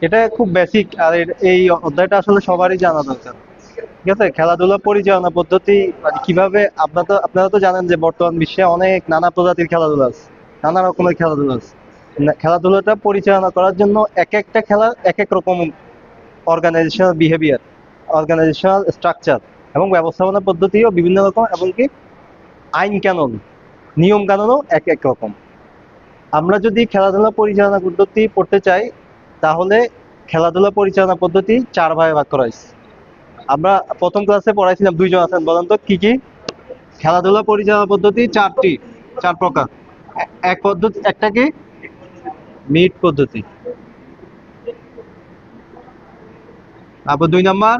এটা খুব বেসিক, আর এই অধ্যায়টা আসলে সবারই জানা দরকার। ঠিক আছে, খেলাধুলা পরিচালনা পদ্ধতি মানে কিভাবে, আপনারা তো জানেন যে বর্তমান বিশ্বে অনেক নানা প্রজাতির খেলাধুলা আছে, নানা রকমের খেলাধুলা আছে। খেলাধুলাটা পরিচালনা করার জন্য এক একটা খেলা এক এক রকম অর্গানাইজেশনাল বিহেভিয়ার, অর্গানাইজেশনাল স্ট্রাকচার এবং ব্যবস্থাপনা পদ্ধতিও বিভিন্ন রকম, এমনকি আইন কানুন, নিয়ম কানুনও এক এক রকম। আমরা যদি খেলাধুলা পরিচালনা পদ্ধতি পড়তে চাই, তাহলে খেলাধুলা পরিচালনা পদ্ধতি 4 ভাগে ভাগ করা হয়েছে। আমরা প্রথম ক্লাসে পড়াইছিলাম, দুইজন আছেন, বলেন তো কি কি? খেলাধুলা পরিচালনা পদ্ধতি 4 প্রকার। এক পদ্ধতি, একটা কি? মিট পদ্ধতি। তারপর 2 নাম্বার,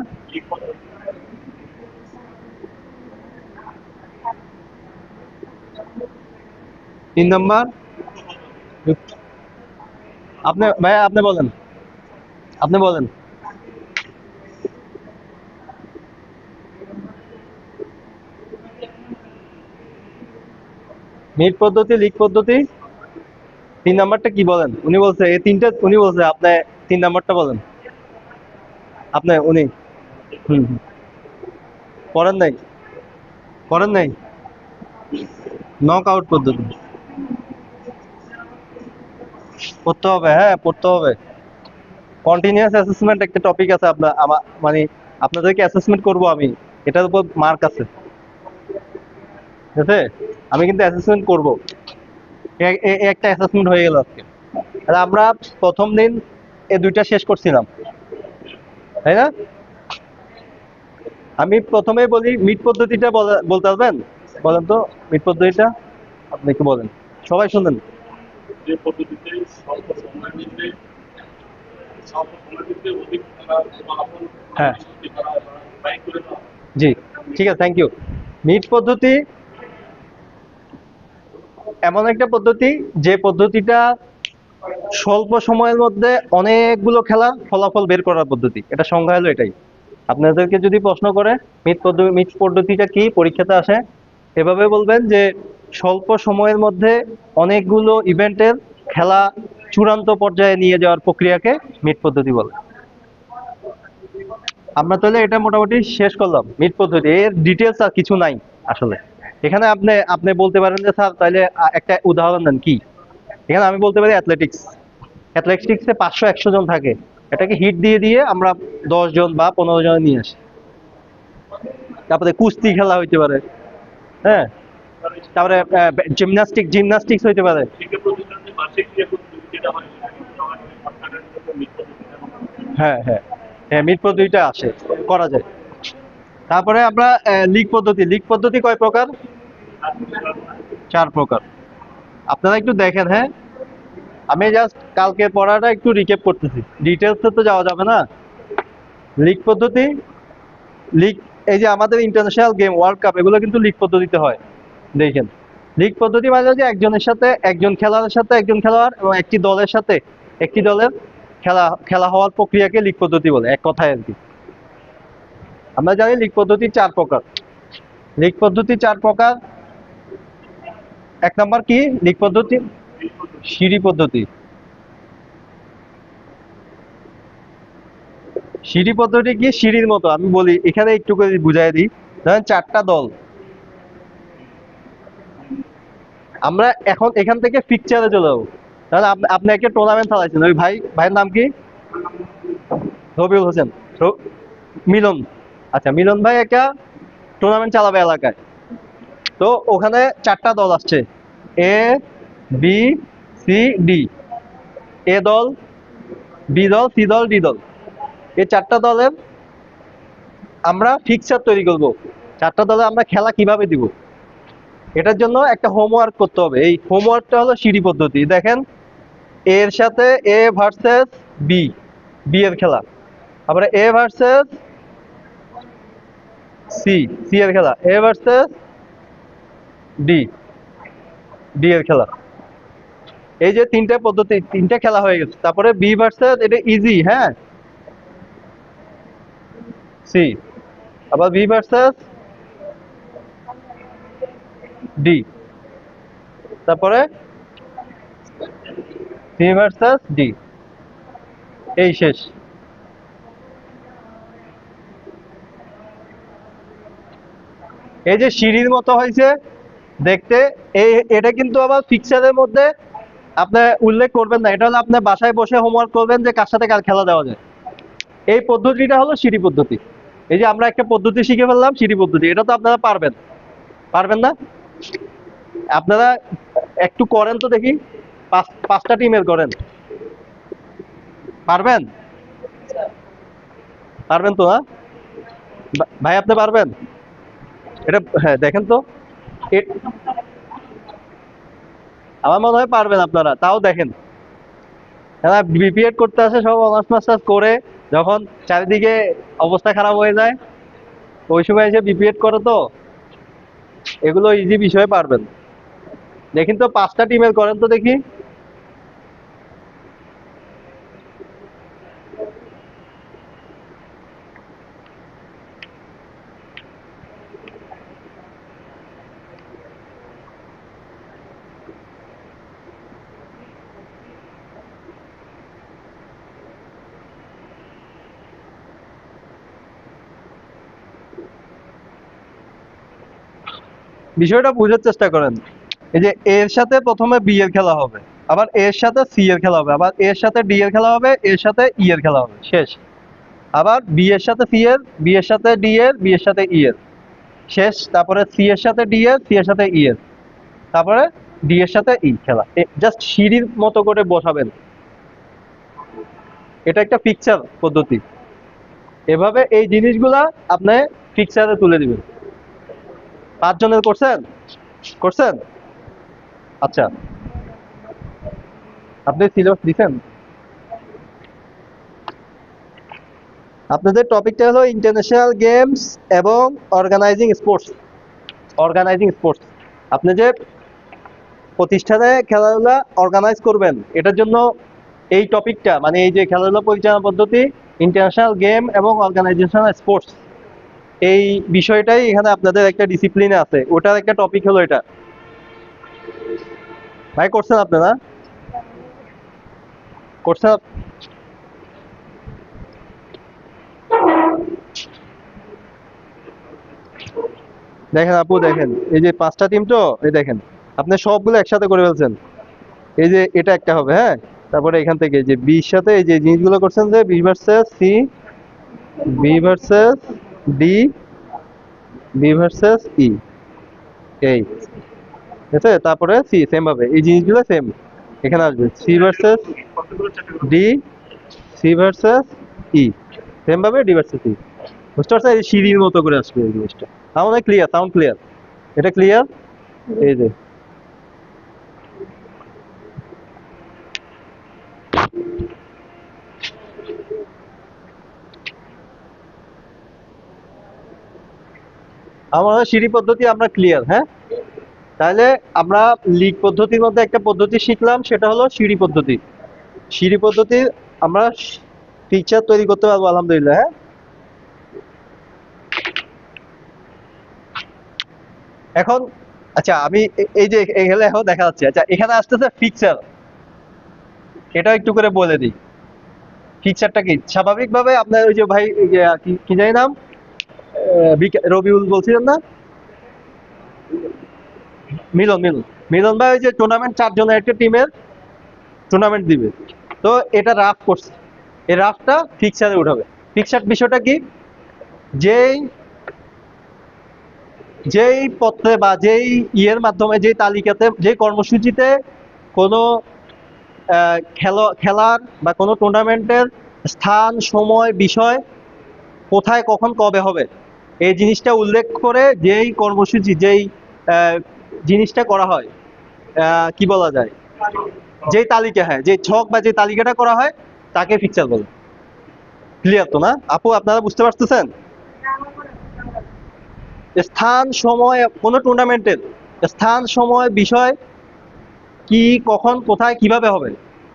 3 নাম্বার। আপনি ভাই, আপনি বলেন, আপনি বলেন। মিট পদ্ধতি, লিগ পদ্ধতি। 3 নাম্বারটা কি বলেন? উনি বলছে এই তিনটা, উনি বলছে, আপনি 3 নাম্বারটা বলেন। আপনি, উনি। হুম হুম। পড়েন নাই? পড়েন নাই? নক আউট পদ্ধতি পড়তে হবে, হ্যাঁ পড়তে হবে। কন্টিনিউয়াস অ্যাসেসমেন্ট একটা টপিক আছে, আপনার মানে আপনাদেরকে অ্যাসেসমেন্ট করব আমি, এটার উপর মার্ক আছে, ঠিক আছে? আমি কিন্তু অ্যাসেসমেন্ট করব। একটা অ্যাসেসমেন্ট হয়ে গেল আজকে। আর আমরা প্রথম দিন এই দুইটা শেষ করছিলাম, তাই না? আমি প্রথমেই বলি, মিট পদ্ধতিটা বলতে পারবেন? বলেন তো, মিট পদ্ধতিটা আপনি একটু বলেন, সবাই শুনেন। যে পদ্ধতিতে স্বল্প সময়ের মধ্যে অধিক ফলাফল হ্যাঁ, ব্যয় করে দেওয়া। জি, ঠিক আছে, থ্যাংক ইউ। মিট পদ্ধতি এমন একটা পদ্ধতি, যে পদ্ধতিটা স্বল্প সময়ের মধ্যে অনেকগুলো খেলার ফলাফল বের করার পদ্ধতি। এটা সংজ্ঞা হলো এটাই। আপনাদেরকে যদি প্রশ্ন করে মিট পদ্ধতিটা কি, পরীক্ষাতে আসে, এভাবে বলবেন যে স্বল্প সময়ের মধ্যে অনেকগুলো ইভেন্টের খেলা চূড়ান্ত পর্যায়ে নিয়ে যাওয়ার প্রক্রিয়াকে মিট পদ্ধতি বলে। আমরা তাহলে এটা মোটামুটি শেষ করলাম, মিট পদ্ধতি। এর ডিটেলস আর কিছু নাই আসলে। এখানে আপনি আপনি বলতে পারেন যে স্যার তাহলে একটা উদাহরণ দেন কি? এখানে আমি বলতে পারি অ্যাথলেটিক্স। অ্যাথলেটিক্সে 500-100 জন থাকে, এটাকে হিট দিয়ে দিয়ে আমরা 10 জন বা 15 জন নিয়ে আসি। তারপরে কুস্তি খেলা হইতে পারে, হ্যাঁ। তারপরে জিমনাস্টিক্স হইতে পারে। শিক্ষা প্রতিষ্ঠানে মাসিক যে যেটা হয় সরকারের হ্যাঁ হ্যাঁ হ্যাঁ, মিট পদ্ধতিটা আসে, করা যায়। তারপরে আমরা লিগ পদ্ধতি। লিগ পদ্ধতি কয় প্রকার? 4 প্রকার। আপনারা একটু দেখেন, হ্যাঁ। আমি জাস্ট কালকে পড়াটা একটু রিক্যাপ করতেছি, ডিটেলসে তো যাওয়া যাবে না। লিগ পদ্ধতি, লিগ, এই যে আমাদের ইন্টারন্যাশনাল গেম, ওয়ার্ল্ড কাপ, এগুলো কিন্তু লিগ পদ্ধতিতে হয়। দেখেন, লিগ পদ্ধতি মানে যে একজনের সাথে একজন খেলোয়াড়ের সাথে একজন খেলোয়াড় এবং একটি দলের সাথে একটি দলের খেলা খেলা হওয়ার প্রক্রিয়াকে লিগ পদ্ধতি বলে, এক কথায় আর কি। আমরা জানি লিগ পদ্ধতি 4 প্রকার। লিগ পদ্ধতি 4 প্রকার। 1 নাম্বার কি লিগ পদ্ধতি? সিঁড়ি পদ্ধতি। সিঁড়ি পদ্ধতি কি? সিঁড়ির মতো। আমি বলি এখানে একটু করে বুঝাই দিই। ধরেন 4টা দল, আমরা এখন এখান থেকে ফিকচারে চলে যাবো। তাহলে আপনি একটা টুর্নামেন্ট চালাইছেন, ওই ভাইয়ের নাম কি? রবিউল হোসেন। মিলন। আচ্ছা, মিলন ভাই একটা টুর্নামেন্ট চালাবে এলাকায়। তো ওখানে 4টা দল আসছে, এ, বি, সি, ডি। এ দল, বি দল, সি দল, ডি দল। এই 4টা দলের আমরা ফিক্সার তৈরি করব। 4টা দলে আমরা খেলা কিভাবে দিব, এটার জন্য একটা হোমওয়ার্ক করতে হবে। এই হোমওয়ার্কটা হলো সিঁড়ি পদ্ধতি। দেখেন, এর সাথে এ ভার্সেস বি, বি এর খেলা। তারপরে এ ভার্সেস সি, সি এর খেলা। এ ভার্সেস ডি, ডি এর খেলা। এই যে 3টা পদ্ধতি, 3টা খেলা হয়ে গেছে। তারপরে বি ভার্সেস, এটা ইজি, হ্যাঁ, সি। আবার বি ভার্সেস ডি। তারপরে সি ভার্সেস ডি। এই শেষ। এই যে সিঁড়ির মতো হয়েছে দেখতে, এটা কিন্তু আবার ফিক্সারের মধ্যে আপনি উল্লেখ করবেন না, এটা হলো আপনার বাসায় বসে হোমওয়ার্ক করবেন যে কার সাথে কার খেলা দেওয়া যায়। এই পদ্ধতিটা হলো সিঁড়ি পদ্ধতি। এই যে আমরা একটা পদ্ধতি শিখে ফেললাম, সিঁড়ি পদ্ধতি, এটা তো আপনারা পারবেন, পারবেন না? আপনারা একটু করেন তো দেখি, পাঁচটা টিমের করেন, পারবেন? পারবেন তো? হ্যাঁ ভাই, আপনি পারবেন এটা? হ্যাঁ দেখেন তো, এ- আমার মনে হয় পারবেন আপনারা, তাও দেখেন। এরা বিপিএড করতে আসে সব অনার্স মাস্টার্স করে, যখন চারিদিকে অবস্থা খারাপ হয়ে যায় ওই সময় এসে বিপিএড করে, তো এগুলো ইজি বিষয়ে পারবেন। দেখেন তো পাঁচটা টিমের করেন তো দেখি। বিষয়টা বোঝার চেষ্টা করেন। এই যে এর সাথে প্রথমে বি এর খেলা হবে, আবার এর সাথে সি এর খেলা হবে, আবার এর সাথে ডি এর খেলা হবে, এর সাথে ই এর খেলা হবে, শেষ। আবার বি এর সাথে সি এর, বি এর সাথে ডি এর, বি এর সাথে ই এর, শেষ। তারপরে সি এর সাথে ডি এর, সি এর সাথে ই এর, তারপরে ডি এর সাথে ই খেলা। জাস্ট সিঁড়ির মতো করে বসাবেন। এটা একটা পিকচার পদ্ধতি। এভাবে এই জিনিসগুলা আপনি পিকচারে তুলে দিবেন। পাঁচজনের করছেন? করছেন? আচ্ছা, আপনি সিলেবাস দিচ্ছেন? আপনাদের টপিকটা হলো ইন্টারন্যাশনাল গেমস এবং অর্গানাইজিং স্পোর্টস। অর্গানাইজিং স্পোর্টস, আপনি যে প্রতিষ্ঠানে খেলাধুলা অর্গানাইজ করবেন, এটার জন্য এই টপিকটা, মানে এই যে খেলাধুলা পরিচালনা পদ্ধতি, ইন্টারন্যাশনাল গেম এবং অর্গানাইজেশনাল স্পোর্টস, এই বিষয়টাই এখানে আপনাদের একটা ডিসিপ্লিনে আছে, ওটার একটা টপিক হলো এটা। ভাই করছেন আপনারা? করছেন? দেখেন আপু, দেখেন এই যে পাঁচটা টিম, তো এই দেখেন আপনি সবগুলো একসাথে করে ফেলছেন। এই যে এটা একটা হবে, হ্যাঁ। তারপরে এখান থেকে যে বির সাথে এই যে জিনিসগুলো করছেন, যে B versus C, B versus D, B versus E, এই ঠিক আছে। তারপরে সি সেম ভাবে এই জিনিসগুলো সেম এখানে আসবে, সি ভার্সেস কতগুলো চাকরি ডি, সি ভার্সেস ই, সেম ভাবে ডি ভার্সেস ই। বুঝতে পারছেন? এই সিঁড়ির মতো করে আসবে এই জিনিসটা। Sound clear? Sound clear? এটা ক্লিয়ার? এই যে আমাদের সিঁড়ি পদ্ধতি আমরা ক্লিয়ার, হ্যাঁ। তাহলে আমরা লিগ পদ্ধতির মধ্যে একটা পদ্ধতি শিখলাম, সেটা হলো সিঁড়ি পদ্ধতি। সিঁড়ি পদ্ধতি আমরা পিকচার তৈরি করতে পারবো আলহামদুলিল্লাহ, হ্যাঁ। এখন আচ্ছা, আমি এই যে এখানে এখন দেখা যাচ্ছে, আচ্ছা এখানে আসতেছে ফিক্সার, এটা একটু করে বলে দিই। ফিক্সারটা কি? স্বাভাবিকভাবে আপনার ওই যে ভাই এই যে কি জানি নাম, রবিউল বলছিলেন না? মিলন, মিলন, মিলন ভাই ওই যে টুর্নামেন্ট 4 জনের একটা টিমের টুর্নামেন্ট দিবে, তো এটা রাফ করছে, এই রাফটা ফিক্সারে উঠাবে। ফিক্সার বিষয়টা কি? যেই যেই পত্রে বা যেই ইয়ের মাধ্যমে, যেই তালিকাতে, যেই কর্মসূচিতে কোনো খেলার বা কোনো টুর্নামেন্টের স্থান, সময়, বিষয়, কোথায়, কখন, কবে হবে, এই জিনিসটা উল্লেখ করে যেই কর্মসূচি, যেই আহ, জিনিসটা করা হয়, কি বলা যায়, যেই তালিকা, হ্যাঁ, যে ছক বা যে তালিকাটা করা হয়, তাকে ফিক্সার বলে। ক্লিয়ার তো না আপু? আপনারা বুঝতে পারতেছেন? স্থান, সময়, কোনো টুর্নামেন্টের স্থান, সময়, বিষয়, কি, কখন, কোথায়, কিভাবে হবে,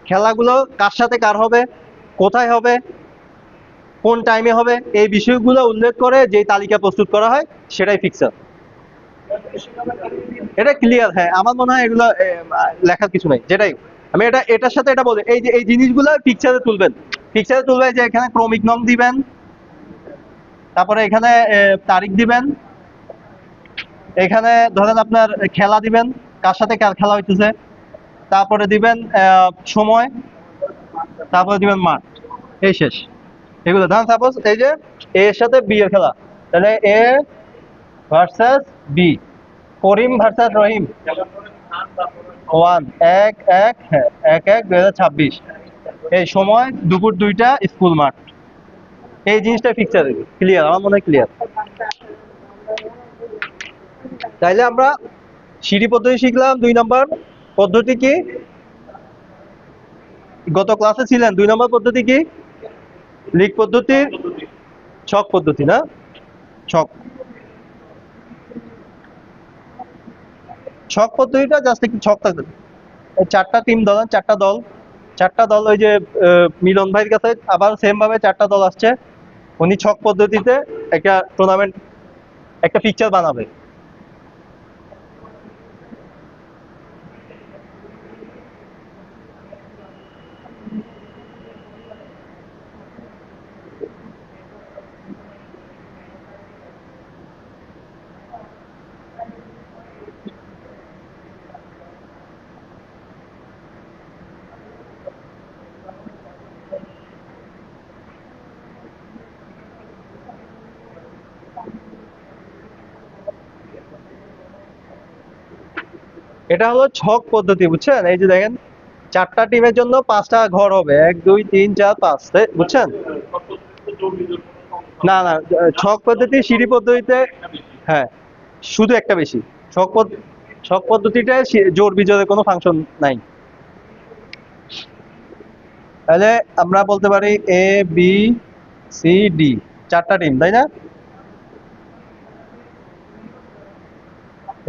খেলাগুলো কার সাথে কার হবে, কোথায় হবে, কোন টাইমে হবে, এই বিষয়গুলো উল্লেখ করে যেই তালিকা প্রস্তুত করা হয়, সেটাই ফিক্সার। এটা ক্লিয়ার? হ্যাঁ, আমার মনে হয় এগুলো লেখার কিছু নাই, যেটাই আমি এটার সাথে এটা বলি, এই যে এই জিনিসগুলো পিকচারে তুলবেন, পিকচারে তুলবে যে এখানে ক্রমিক নং দিবেন, তারপরে এখানে তারিখ দিবেন, এখানে ধরেন আপনার খেলা দিবেন, কার সাথে কার খেলা হইতেছে, তারপরে দিবেন সময়, তারপরে দিবেন মাঠ, এই শেষ। এগুলো ধরেন সাপোজ এই যে এ এর সাথে বি এর খেলা, তাহলে এ ভার্সাস বি, করিম ভার্সাস রহিম, খেলার পরে স্থান তারপরে 1/1/2026, এই সময় দুপুর 2টা, স্কুল মাঠ। এই জিনিসটা পিকচার ক্লিয়ার, আমার মনে হয় ক্লিয়ার। তাইলে আমরা সিঁড়ি পদ্ধতি শিখলাম। 2 নম্বর পদ্ধতি কি গত ক্লাসে ছিলেন? 2 নম্বর পদ্ধতি কি? লিক পদ্ধতির ছক পদ্ধতি, না? ছক ছক পদ্ধতিটা জাস্ট একটু ছক থাকবে। এই 4টা টিম ধরেন, 4টা দল, 4টা দল ওই যে মিলন ভাইয়ের কাছে আবার সেম ভাবে 4টা দল আসছে, উনি ছক পদ্ধতিতে একটা টুর্নামেন্ট, একটা পিকচার বানাবে। এটা হলো ছক পদ্ধতি, বুঝছেন? এই যে দেখেন 4টা টিমের জন্য 5টা ঘর হবে, 1 2 3 4 5, বুঝছেন? না না, ছক পদ্ধতি সিঁড়ি পদ্ধতিতে, হ্যাঁ, শুধু একটা বেশি। ছক পদ্ধতিটায় জোর বিজয়ের কোনো ফাংশন নাই। তাহলে আমরা বলতে পারি এ বি সি ডি, 4টা টিম, তাই না?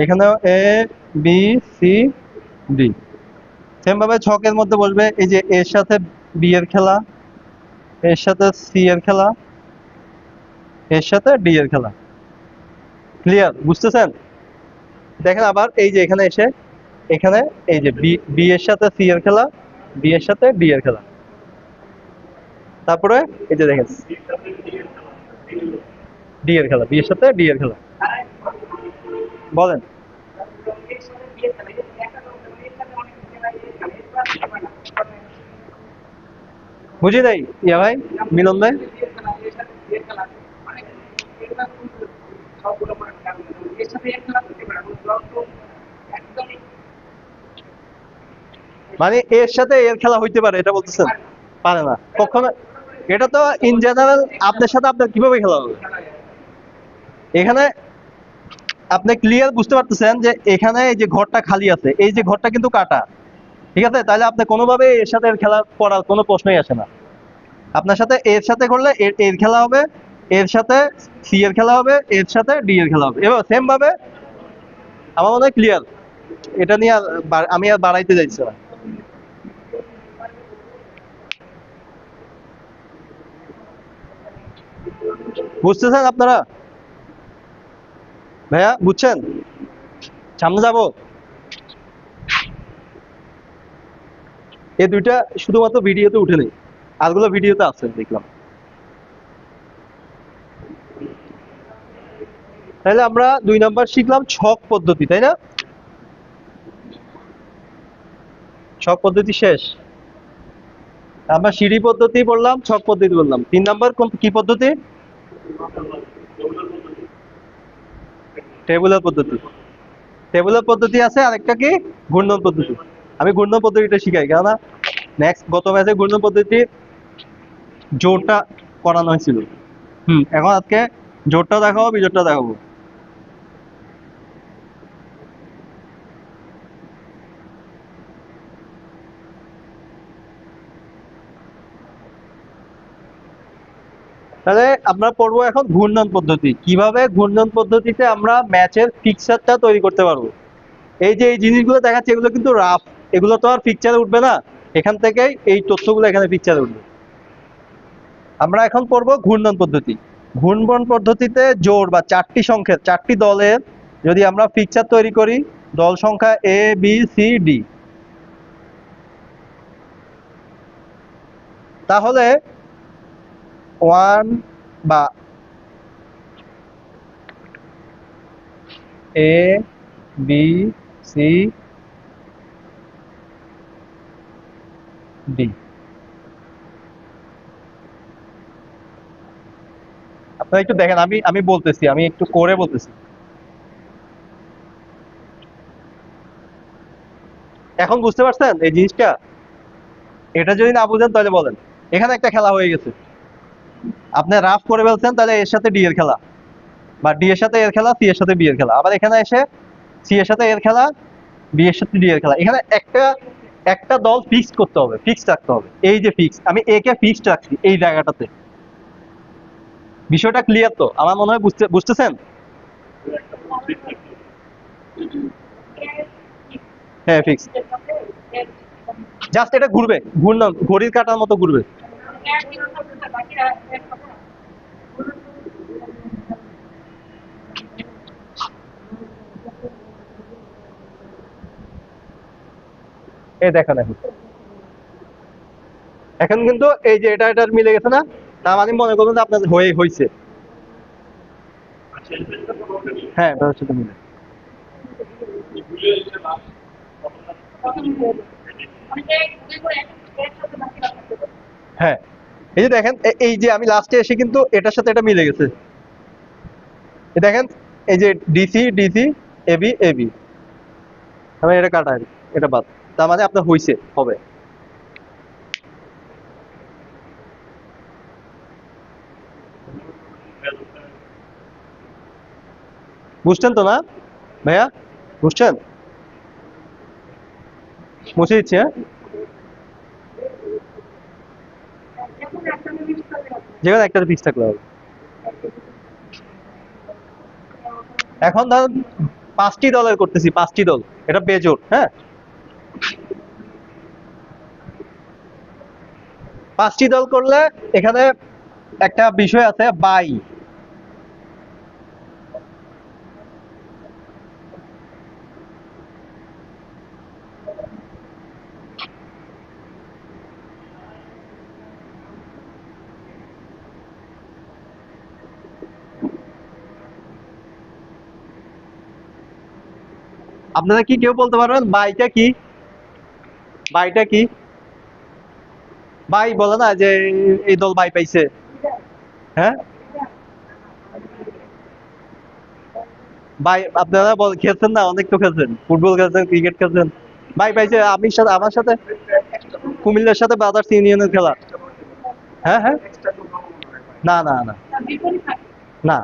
এখানেও এ বি সি ডি। সেম ভাবে ছকের মধ্যে বলবে এই যে এর সাথে বি এর খেলা, এর সাথে সি এর খেলা, এর সাথে ডি এর খেলা। ক্লিয়ার, বুঝতেছেন? দেখেন আবার এই যে এখানে এসে এখানে এই যে বি এর সাথে সি এর খেলা, বি এর সাথে ডি এর খেলা, তারপরে এই যে দেখেন ডি এর খেলা, বি এর সাথে ডি এর খেলা। বলেন। বুঝি নাই ইয়া ভাই, মিলন ভাই। মানে এর সাথে এর খেলা হইতে পারে, এটা বলতেছেন? পারে না কখনো। এটা তো ইন জেনারেল আপনার সাথে আপনার কিভাবে খেলা হবে? এখানে আপনি ক্লিয়ার বুঝতে পারতেছেন যে এখানে এই যে ঘরটা খালি আছে, এই যে ঘরটা কিন্তু কাটা, ঠিক আছে? তাহলে আপনি কোনোভাবে এর সাথে এর খেলা করার কোনো প্রশ্নই আসে না। আপনার সাথে এর সাথে করলে এর খেলা হবে, এর সাথে সি এর খেলা হবে, এর সাথে ডি এর খেলা হবে। এবার সেম ভাবে আমার মনে হয় ক্লিয়ার। এটা নিয়ে আমি আর বাড়াইতে চাইছি না। বুঝতেছেন আপনারা? ভাইয়া বুঝছেন? সামনে যাব। এই দুইটা শুধুমাত্র ভিডিওতে উঠে নেই, আরগুলো ভিডিওতে আছে দেখলাম। তাহলে আমরা 2 নাম্বার শিখলাম ছক পদ্ধতি, তাই না? ছক পদ্ধতি শেষ। আমরা সিঁড়ি পদ্ধতি বললাম, ছক পদ্ধতি বললাম। 3 নাম্বার কি পদ্ধতি? টেবুলার পদ্ধতি। টেবুলার পদ্ধতি আছে, আরেকটা কি? ঘূর্ণন পদ্ধতি। আমি ঘূর্ণন পদ্ধতিটা শিখাই, কেননা নেক্সট গত ম্যাচে ঘূর্ণন পদ্ধতি জোরটা করানো হয়েছিল। এখন আজকে জোরটা দেখাবো, বিজোরটা দেখাবো। তাহলে আমরা পড়বো এখন ঘূর্ণন পদ্ধতি। কিভাবে ঘূর্ণন পদ্ধতিতে আমরা ম্যাচের ফিক্সারটা তৈরি করতে পারবো। এই যে এই জিনিসগুলো দেখাচ্ছে, এগুলো কিন্তু রাফ, এগুলো তো আর পিকচারে উঠবে না। এখান থেকেই এই তথ্যগুলো এখানে পিকচারে উঠবে। আমরা এখন পড়বো ঘূর্ণন পদ্ধতি। ঘূর্ণন পদ্ধতিতে জোর বা 4টি সংখ্যার 4টি দলের যদি আমরা পিকচার তৈরি করি, দল সংখ্যা এ বি সি ডি, তাহলে ওয়ান বা এ বি সি ডি। আপনারা একটু দেখেন, আমি আমি বলতেছি, আমি একটু করে বলতেছি। এখন বুঝতে পারছেন এই জিনিসটা? এটা যদি না বুঝেন তাহলে বলেন। এখানে একটা খেলা হয়ে গেছে, আপনি রাফ করে ফেলছেন, তাহলে এর সাথে ডি এর খেলা, বা ডি এর সাথে এর খেলা, সি এর সাথে বি এর খেলা। আবার এখানে এসে সি এর সাথে এর খেলা, বি এর সাথে ডি এর খেলা। এখানে একটা একটা দল ফিক্সড করতে হবে, ফিক্সড রাখতে হবে। এই যে ফিক্স, আমি এ কে ফিক্সড রাখছি এই জায়গাটাতে। বিষয়টা ক্লিয়ার তো? আমার মনে হয় বুঝতেছেন? হ্যাঁ, ফিক্স। জাস্ট এটা ঘুরবে, ঘূর্ণন, ঘড়ির কাঁটার মতো ঘুরবে। এই দেখেন, এখন কিন্তু এই যে এটা এটার মিলে গেছে না? তার মানে মনে করবেন যে আপনার হয়েছে। হ্যাঁ, এটার সাথে মিলে। হ্যাঁ, এই যে দেখেন, এই যে আমি লাস্টে এসে কিন্তু এটার সাথে এটা মিলে গেছে। এই দেখেন, এই যে ডিসি ডিসি, এবি এবি, আমি এটা কাটাই, এটা বাদ। তার মানে আপনার হইছে, হবে। বুঝছেন তো না ভাইয়া? বুঝছেন? মুছে দিচ্ছি, হ্যাঁ। যেখানে একটা ফিক্স থাকলে হবে। এখন ধরুন 5টি দলের করতেছি, 5টি দল, এটা বেজোড়, হ্যাঁ। 5টি দল করলে এখানে একটা বিষয় আছে, বাই। আপনারা কি কেউ বলতে পারবেন বাইটা কি? বাইটা কি? বাই বলে না যে এই দল বাই পাইছে, হ্যাঁ। ভাই আপনারা খেলছেন না, অনেক তো খেলছেন, ফুটবল খেলছেন, ক্রিকেট খেলছেন। ভাই পাইছে, আমি সাথে আমার সাথে কুমিল্লার সাথে ব্রাদার্স ইউনিয়নের খেলা। হ্যাঁ হ্যাঁ, না না না না।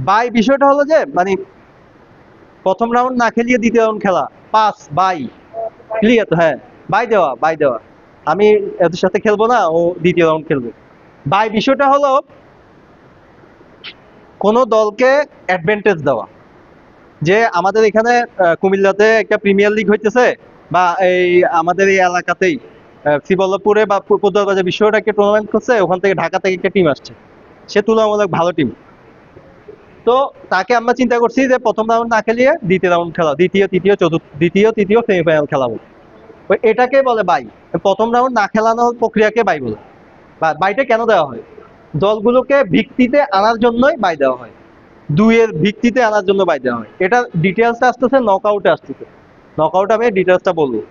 বাই বিষয়টা হলো যে মানে প্রথম রাউন্ড না খেলিয়ে দ্বিতীয় রাউন্ড খেলা, পাস বাই। ক্লিয়ার তো? হ্যাঁ, বাই দেওয়া, বাই দেওয়া। আমি এদের সাথে খেলবো না, ও দ্বিতীয় রাউন্ড খেলবে। বাই বিষয়টা হলো কোন দলকে অ্যাডভান্টেজ দেওয়া। যে আমাদের এখানে কুমিল্লাতে একটা প্রিমিয়ার লিগ হইতেছে, বা এই আমাদের এই এলাকাতেই শ্রীবল্লভপুরে বা পদ্মাবাজার বিশ্বটা একটা টুর্নামেন্ট করছে, ওখান থেকে ঢাকা থেকে একটা টিম আসছে, সে তুলনামূলক ভালো টিম। তো তাকে আমরা চিন্তা করছি যে প্রথম রাউন্ড না খেলিয়ে দ্বিতীয় রাউন্ড খেলা, দ্বিতীয় তৃতীয় চতুর্থ, দ্বিতীয় তৃতীয় সেমিফাইনাল খেলাবো। এটাকে বলে বাই। প্রথম রাউন্ড না খেলানোর প্রক্রিয়াকে বাই বলে। বাইটা কেন দেওয়া হয়? দলগুলোকে ভিত্তিতে আনার জন্যই বাই দেওয়া হয়, দুইয়ের ভিত্তিতে আনার জন্য বাই দেওয়া হয়। এটা ডিটেলসটা আসতেছে নকআউটে আসতেছে, নকআউট আমি ডিটেলসটা বলবো।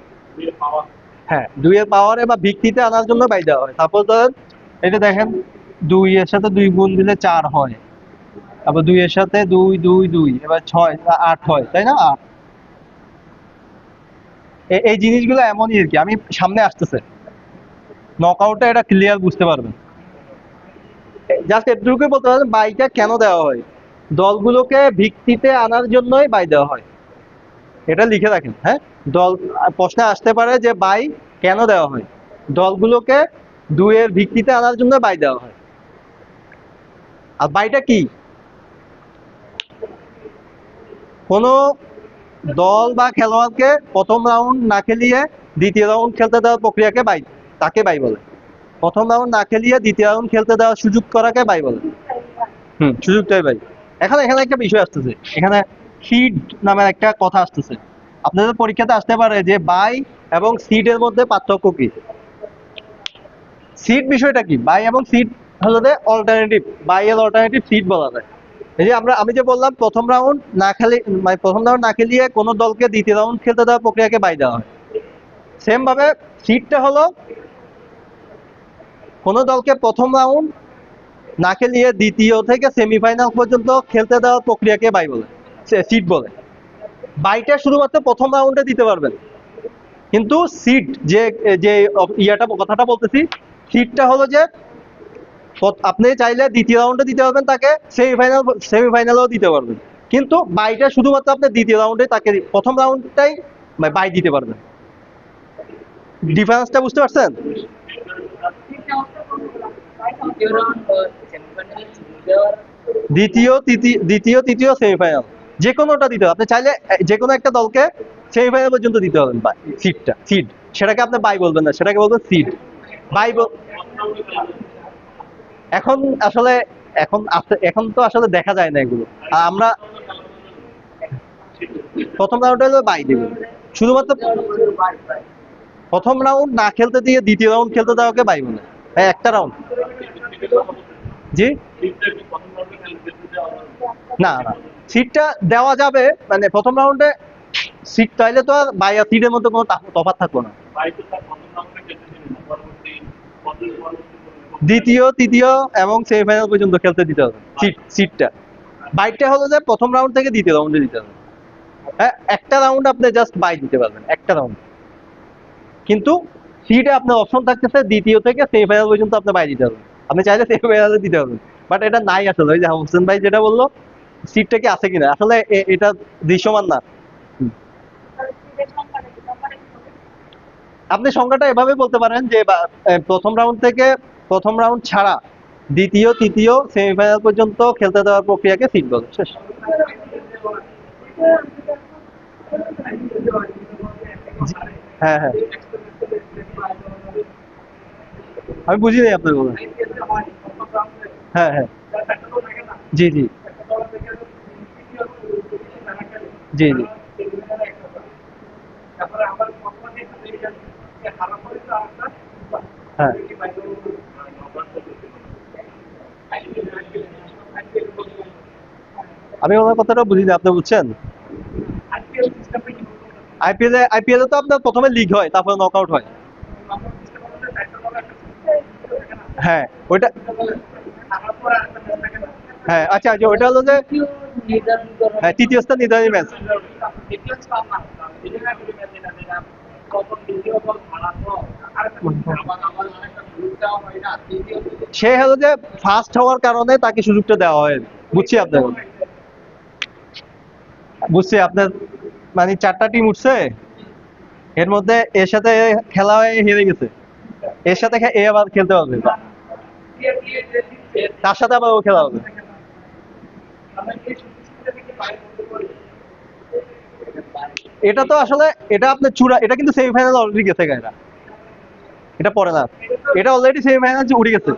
হ্যাঁ, দুইয়ের পাওয়ারে বা ভিত্তিতে আনার জন্য বাই দেওয়া হয়। তারপর ধরেন এটা দেখেন, 2 এর সাথে 2 গুণ দিলে 4 হয়, আবার 2 এর সাথে 2 2 2, এবার 6 8 হয়, তাই না? 8। এই জিনিসগুলো এমনই আর কি, আমি সামনে আসতেছে নকআউটে এটা ক্লিয়ার বুঝতে পারবেন। জাস্ট এটুকুই বলতে পারেন বাইটা কেন দেওয়া হয়, দলগুলোকে ভিত্তিতে আনার জন্যই বাই দেওয়া হয়। এটা লিখে রাখেন, হ্যাঁ। দল প্রশ্নে আসতে পারে যে বাই কেন দেওয়া হয়, দলগুলোকে দুইয়ের ভিত্তিতে আনার জন্য বাই দেওয়া হয়। আর বাইটা কি? কোন দল বা খেলোয়াড়কে প্রথম রাউন্ড না খেলিয়ে দ্বিতীয় রাউন্ড খেলতে দেওয়ার প্রক্রিয়াকে বাই, তাকে বাই বলে। প্রথম রাউন্ড না খেলিয়ে দ্বিতীয় রাউন্ড খেলতে দেওয়ার সুযোগ করাকে বাই বলে। সুযোগটাই বাই। এখন এখানে একটা বিষয় আসতেছে, এখানে সিড নামের একটা কথা আসতেছে। আপনাদের পরীক্ষাতে আসতে পারে যে বাই এবং সিড এর মধ্যে পার্থক্য কি। সিট বিষয়টা কি, বাই এবং সিট হলো যে অল্টারনেটিভ, বাই এর অল্টারনেটিভ সিট বলা যায়। এই যে আমি যে বললাম প্রথম রাউন্ড না খেলে, মানে প্রথম রাউন্ড না খেলিয়ে কোনো দলকে দ্বিতীয় রাউন্ড খেলতে দেওয়ার প্রক্রিয়াকে বাই দেওয়া হয়। সেম ভাবে সিটটা হলো কোনো দলকে প্রথম রাউন্ড না খেলিয়ে দ্বিতীয় থেকে সেমিফাইনাল পর্যন্ত খেলতে দেওয়ার প্রক্রিয়াকে বাই বলে, সিট বলে। বাইটা শুধুমাত্র প্রথম রাউন্ডে দিতে পারবেন, কিন্তু সিট যে যে কথাটা বলতেছি, সিটটা হলো যে আপনি চাইলে দ্বিতীয় রাউন্ডে দিতে পারবেন তাকে, সেমিফাইনালেও দিতে পারবেন, কিন্তু বাইটা শুধুমাত্র আপনি দ্বিতীয় রাউন্ডে তাকে, প্রথম রাউন্ডটাই বাই দিতে পারবেন। ডিফারেন্সটা বুঝতে পারছেন? দ্বিতীয় তৃতীয় সেমিফাইনাল যে কোনোটা দিতে হবে, আপনি চাইলে যে কোনো একটা দলকে সেমিফাইনাল পর্যন্ত দিতে পারবেন সিট, সেটাকে আপনি বাই বলবেন না, সেটাকে বলবেন সিট। বাই এখন আসলে এখন তো আসলে দেখা যায় না এগুলো। আর আমরা প্রথম রাউন্ডে হলো বাই দিবেন, শুধুমাত্র প্রথম রাউন্ড না খেলতে দিয়ে দ্বিতীয় রাউন্ড খেলতে দেওয়াকে বাই বলে। হ্যাঁ, একটা রাউন্ড। জি না না, সিটটা দেওয়া যাবে, মানে প্রথম রাউন্ডে সিট চাইলে তো আর বাই আর সিটের মধ্যে কোনো তফাৎ থাকলো না। দ্বিতীয় তৃতীয় এবং সেমিফাইনাল পর্যন্ত খেলতে দিতে হবে সিটটা। বাইকটা হলো যে প্রথম রাউন্ড থেকে দ্বিতীয় রাউন্ডে দিতে হবে। হ্যাঁ, একটা রাউন্ড আপনি জাস্ট বাই দিতে পারবেন, একটা রাউন্ড। কিন্তু সিটে আপনার অপশন থাকতেছে দ্বিতীয় থেকে সেমিফাইনাল পর্যন্ত আপনি বাই দিতে পারবেন, আপনি চাইলে সেমিফাইনালে দিতে পারবেন। বাট এটা নাই আসলে, ওই যে হোসেন ভাই যেটা বললো সিটটা কি আছে কিনা, আসলে এটা দৃশ্যমান না। আপনি সংখ্যাটা এভাবে বলতে পারেন যে প্রথম রাউন্ড ছাড়া দ্বিতীয় তৃতীয় সেমিফাইনাল পর্যন্ত খেলতে দেওয়ার প্রক্রিয়াকে সিট বলে। শেষ। হ্যাঁ হ্যাঁ, আমি বুঝি নাই আপনার কথা। হ্যাঁ হ্যাঁ, জি জি জি জি। হ্যাঁ, আমি ওনার কথাটা বুঝি না, আপনি বুঝছেন? আইপিএল এ তো আপনার প্রথমে লিগ হয়, তারপরে নকআউট হয়। হ্যাঁ ওইটা, হ্যাঁ আচ্ছা আচ্ছা, ওইটা হলো যে হ্যাঁ তৃতীয় স্থান নির্ধারণী ম্যাচ। সে হলো যে ফার্স্ট হওয়ার কারণে তাকে সুযোগটা দেওয়া হয়। বুঝছি আপনার, বুঝছি আপনার, মানে 4টা টিম উঠছে, এর মধ্যে এর সাথে খেলা হয়ে হেরে গেছে, এর সাথে এ আবার খেলতে পারবে, তার সাথে আবার ও খেলা হবে। এটা তো আসলে, এটা আপনার চূড়া, এটা কিন্তু সেমিফাইনাল অলরেডি গেছে গায়রা, এটা পরে না, এটা অলরেডি সেমিফাইনাল উড়ে গেছে।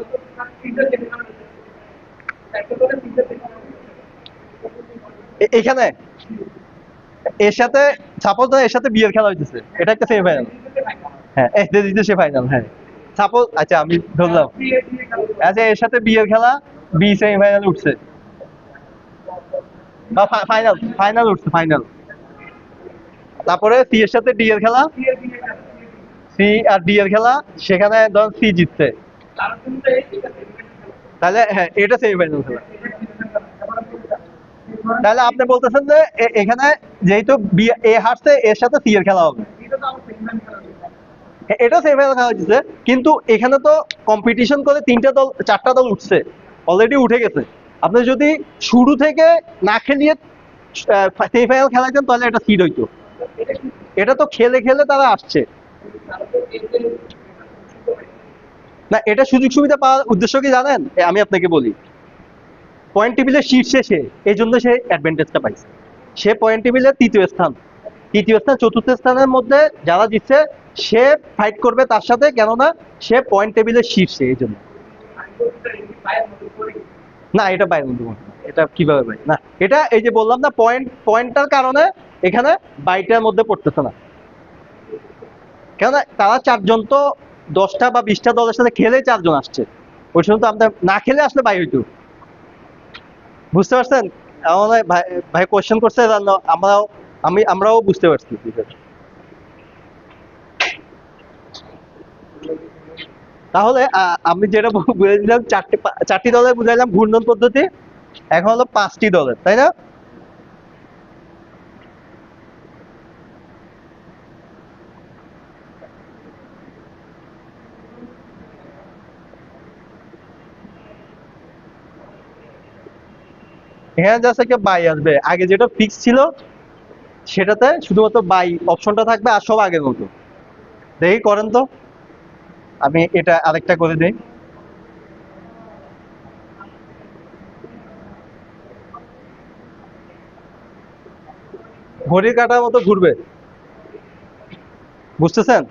এখানে এর সাথে সাপোজ এর সাথে বিয়ের খেলা হইতেছে, এটা একটা সেমিফাইনাল। হ্যাঁ, সে ফাইনাল। হ্যাঁ, সাপোজ, আচ্ছা আমি ধরলাম, আচ্ছা এর সাথে বিয়ের খেলা, বি সেমিফাইনাল উঠছে, বা ফাইনাল ফাইনাল উঠছে, ফাইনাল। তারপরে সি এর সাথে ডি এর খেলা, সি আর ডি এর খেলা, সেখানে ধর সি জিতছে, তাহলে হ্যাঁ এটা সেমিফাইনাল খেলা। তাহলে আপনি বলতেছেন যে এখানে যেহেতু বি এ হারছে, এর সাথে সি এর খেলা হবে, এটা সেমিফাইনাল খেলা হচ্ছে। কিন্তু এখানে তো কম্পিটিশন করে 4টা দল উঠছে, অলরেডি উঠে গেছে। আপনি যদি শুরু থেকে না খেলিয়ে সেমিফাইনাল খেলাতেন তাহলে এটা সিড হইতো। এটা তো খেলে খেলে তারা আসছে না, এটা সুযোগ সুবিধা পাওয়ার উদ্দেশ্য কি জানেন? আমি আপনাকে বলি, পয়েন্ট টেবিলের শীর্ষে সে, এই জন্য সে অ্যাডভান্টেজটা পাইছে। সে পয়েন্ট টেবিলের তৃতীয় স্থান, চতুর্থ স্থানের মধ্যে যারা জিতছে সে ফাইট করবে তার সাথে, কেননা সে পয়েন্ট টেবিলের শীর্ষে, এই জন্য। না, এটা বাইরের মধ্যে না, এটা কিভাবে ভাই, না এটা এই যে বললাম না, পয়েন্টটার কারণে এখানে বাইটার মধ্যে পড়তেছে না, কেননা তারা 4জন তো 10টা বা 20টা দলের সাথে খেলে 4 জন আসছে, ওই সময় তো আপনার না খেলে আসলে বাই হইতো। বুঝতে পারছেন? আমাদের ভাই ভাই কোশ্চেন করছে, আমরাও বুঝতে পারছি বিষয়টা। তাহলে আমি যেটা বুঝাইছিলাম, 4টি দলের বুঝাইলাম ঘূর্ণন পদ্ধতি, এখন হলো 5টি দলের, তাই না? এখানে জাস্ট একটা বাই আসবে, আগে যেটা ফিক্স ছিল সেটাতে শুধুমাত্র বাই অপশনটা থাকবে, আর সব আগের মতো। দেখি করেন তো, আমি এটা আরেকটা করে দিই। ঘড়ির কাঁটার মতো ঘুরবে, বুঝতেছেন?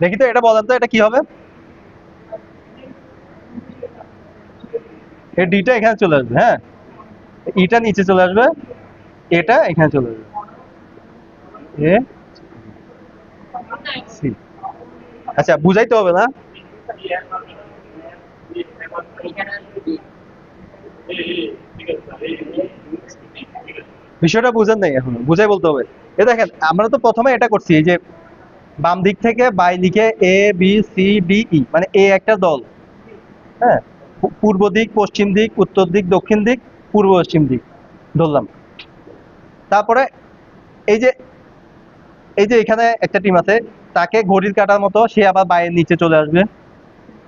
দেখি তো, এটা বলেন তো এটা কি হবে। এই ডিটা এখানে চলে আসবে, হ্যাঁ, ইটা নিচে চলে আসবে, এটা এখানে চলে আসবে, এ সি। আচ্ছা, বুঝাইতে হবে না? বিষয়টা বুঝেন নাই এখনো, বুঝাই বলতে হবে। এ দেখেন, আমরা তো প্রথমে এটা করছি, এই যে বাম দিক থেকে বাই লিখে ABCDE, মানে এ একটা দল, হ্যাঁ, পূর্ব দিক, পশ্চিম দিক, উত্তর দিক, দক্ষিণ দিক, পূর্ব পশ্চিম দিক ধরলাম। তারপরে এই যে এখানে একটা টিম আছে, তাকে ঘড়ির কাঁটার মতো সে আবার বাইরের নিচে চলে আসবে।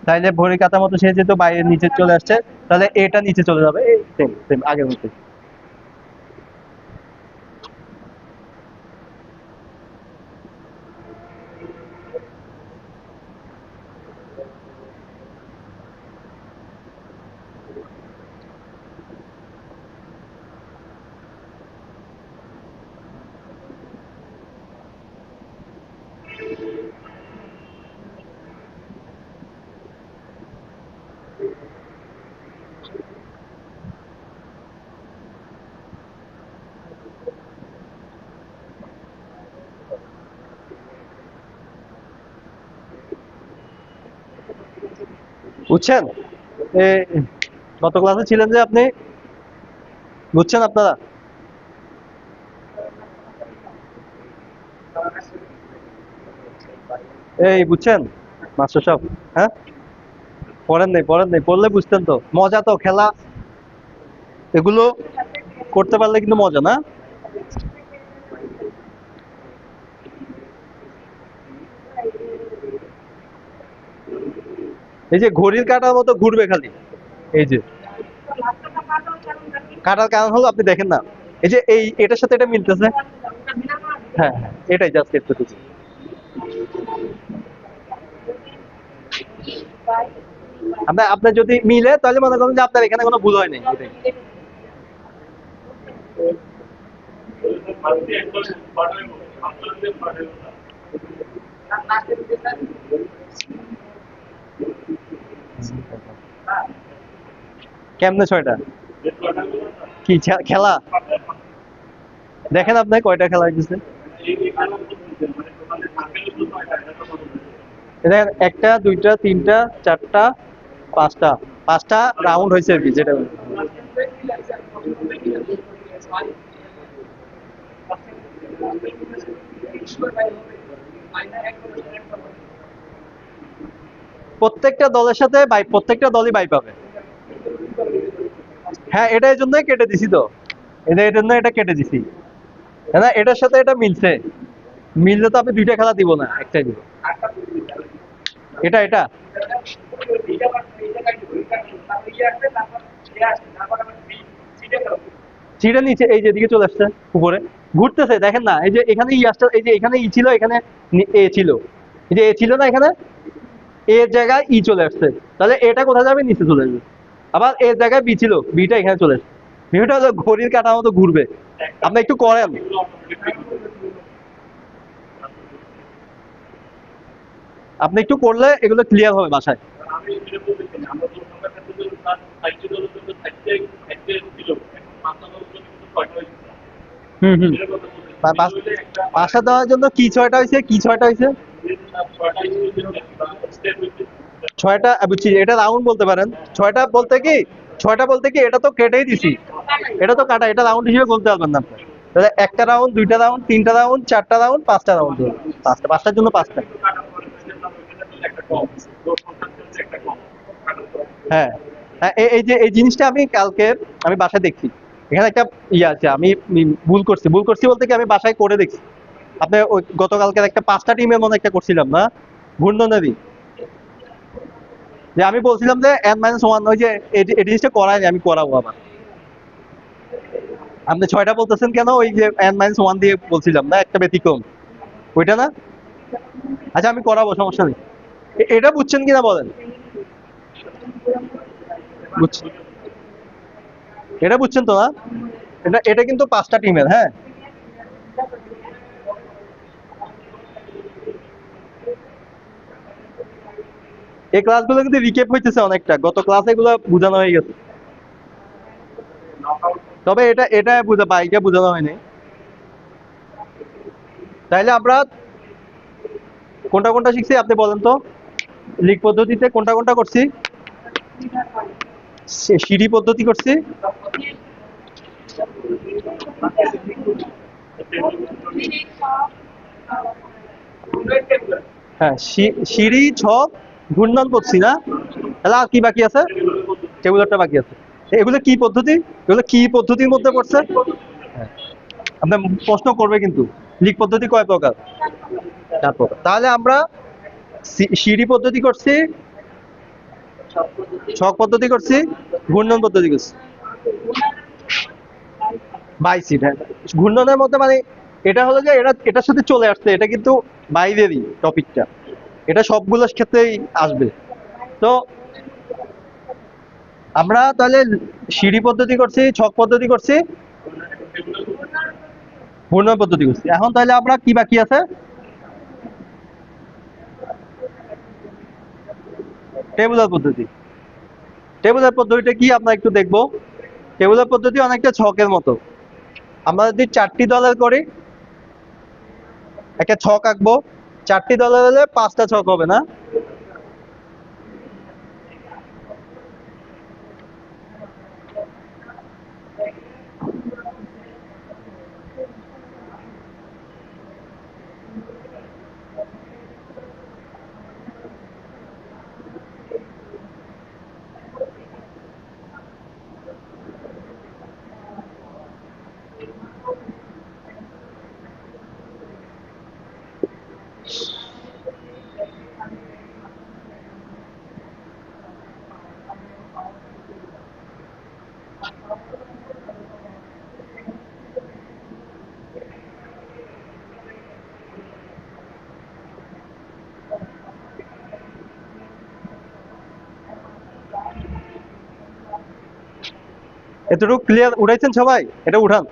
তাইলে ঘড়ির কাঁটার মতো সে যেহেতু বাইরের নিচে চলে আসছে, তাহলে এটা নিচে চলে যাবে, এই সেম সেম আগের মতো। বুঝছেন? এ, গত ক্লাসে ছিলেন যে আপনি, বুঝছেন আপনারা? এই বুঝছেন মাস্টার সাহেব? হ্যাঁ, পড়েন নাই, পড়লে বুঝতেন তো। মজা তো খেলা, এগুলো করতে পারলে কিন্তু মজা, না? এই যে ঘড়ির কাঁটার মতো ঘুরবে খালি, এই যে কাটার কারণ হলো আপনি দেখেন না, এই যে এটার সাথে এটা মিলতেছে। হ্যাঁ হ্যাঁ, এটাই জাস্ট এতটুকু। আপনার যদি মিলে তাহলে মনে করেন যে আপনার এখানে কোনো ভুল হয় নাই, এটাই। কেমনে 6টা? কি খেলা? দেখেন আপনি কয়টা খেলা হইতেছে। দেখেন, 1টা 2টা 3টা 4টা 5টা, 5টা রাউন্ড হয়েছে আর কি, যেটা প্রত্যেকটা দলের সাথে বাই, প্রত্যেকটা দলই বাই পাবে। হ্যাঁ, এটা এই জন্যই কেটে দিছি তো, এটা এর জন্য এটা কেটে দিছি। না, এটার সাথে এটা মিলছে, মিললে তো আপনি 2টা খেলা দিব না, একটাই দিব। এটা সিটের নিচে এই যে দিকে চলে আসছে, উপরে ঘুরতেছে, দেখেন না? এই যে এখানে ই আসছে, এই যে এখানে ই ছিল, এখানে এ ছিল, এই যে এ ছিল না, এখানে এর জায়গায় ই চলে আসছে, তাহলে এটা কোথায় যাবে? নিচে চলে আসবে। আবার এর জায়গায় বি ছিল, বিটা এখানে চলে আসছে। বিষয়টা হলো ঘড়ির কাঁটার মতো ঘুরবে। আপনি একটু করেন, আপনি একটু করলে এগুলো ক্লিয়ার হবে বাসায়। হুম হুম। পাঁচটা দেওয়ার জন্য কি ছয়টা হয়েছে, কি ছয়টা হয়েছে? ছয়টা বুঝছি, এটা রাউন্ড বলতে পারেন। ছয়টা বলতে কি, ছয়টা বলতে কি এটা তো কেটেই দিছি, এটা তো কাটা, এটা রাউন্ড হিসেবে বলতে পারবেন না আপনি। তাহলে একটা রাউন্ড, দুইটা রাউন্ড, তিনটা রাউন্ড, চারটা রাউন্ড, পাঁচটা রাউন্ড, পাঁচটা, পাঁচটার জন্য পাঁচটা। হ্যাঁ, হ্যাঁ, এই যে এই জিনিসটা আমি কালকে আমি বাসায় দেখছি, এখানে একটা ইয়ে আছে, আমি ভুল করছি, ভুল করছি বলতে কি আমি বাসায় করে দেখছি। আপনি ওই গতকালকে একটা পাঁচটা টিমের মনে একটা করছিলাম না, ঘূর্ণনদী, যে আমি বলছিলাম যে n-1, ওই যে এই জিনিসটা করাইনি, আমি করাবো আবার। আপনি ছয়টা বলতেছেন কেন? ওই যে n-1 দিয়ে বলছিলাম না, একটা ব্যতিক্রম, ওইটা না? আচ্ছা আমি করাবো, সমস্যা নেই। এটা বুঝছেন কিনা বলেন? বুঝছেন? এটা বুঝছেন তো না? এটা কিন্তু পাঁচটা টিমের, হ্যাঁ। এই ক্লাসগুলো কিন্তু রিকেপ হইতেছে অনেকটা, গত ক্লাসে এগুলো বোঝানো হয়ে গেছে। তবে এটা এটা বুঝা বাইকে বোঝানো হয়নি। তাইলে আমরা কোনটা কোনটা শিখছি আপনি বলেন তো? লিগ পদ্ধতিতে কোনটা কোনটা করছি? সিঁড়ি পদ্ধতি করছি। হ্যাঁ, সিঁড়ি, ছক, ঘূর্ণন করছি না? তাহলে আর কি বাকি আছে? টেবুলারটা বাকি আছে। এগুলো কি পদ্ধতি? এগুলো কি পদ্ধতির মধ্যে পড়ছে? হ্যাঁ, আপনার প্রশ্ন করবে কিন্তু, লিগ পদ্ধতি কয় প্রকার? চার প্রকার। তাহলে আমরা সিঁড়ি পদ্ধতি করছি, ছক পদ্ধতি করছি, ঘূর্ণন পদ্ধতি করছি। বাইসিট, হ্যাঁ। ঘূর্ণনের মধ্যে মানে এটা হলো যে এটা এটার সাথে চলে আসছে, এটা কিন্তু বাইরেরই টপিকটা, এটা সবগুলোর ক্ষেত্রেই আসবে। তো আমরা তাহলে সিঁড়ি পদ্ধতি করছি, ছক পদ্ধতি করছি, ঘূর্ণন পদ্ধতি করছি। এখন তাহলে আমরা কি বাকি আছে? টেবুলার পদ্ধতি। টেবুলার পদ্ধতিটা কি আমরা একটু দেখবো। টেবুলার পদ্ধতি অনেকটা ছকের মতো। আমরা যদি চারটি দলের করি, একটা ছক আঁকবো, চারটি দলের হলে পাঁচটা ছক হবে না? এতটুকু ক্লিয়ার উঠাইছেন সবাই? এটা উঠান।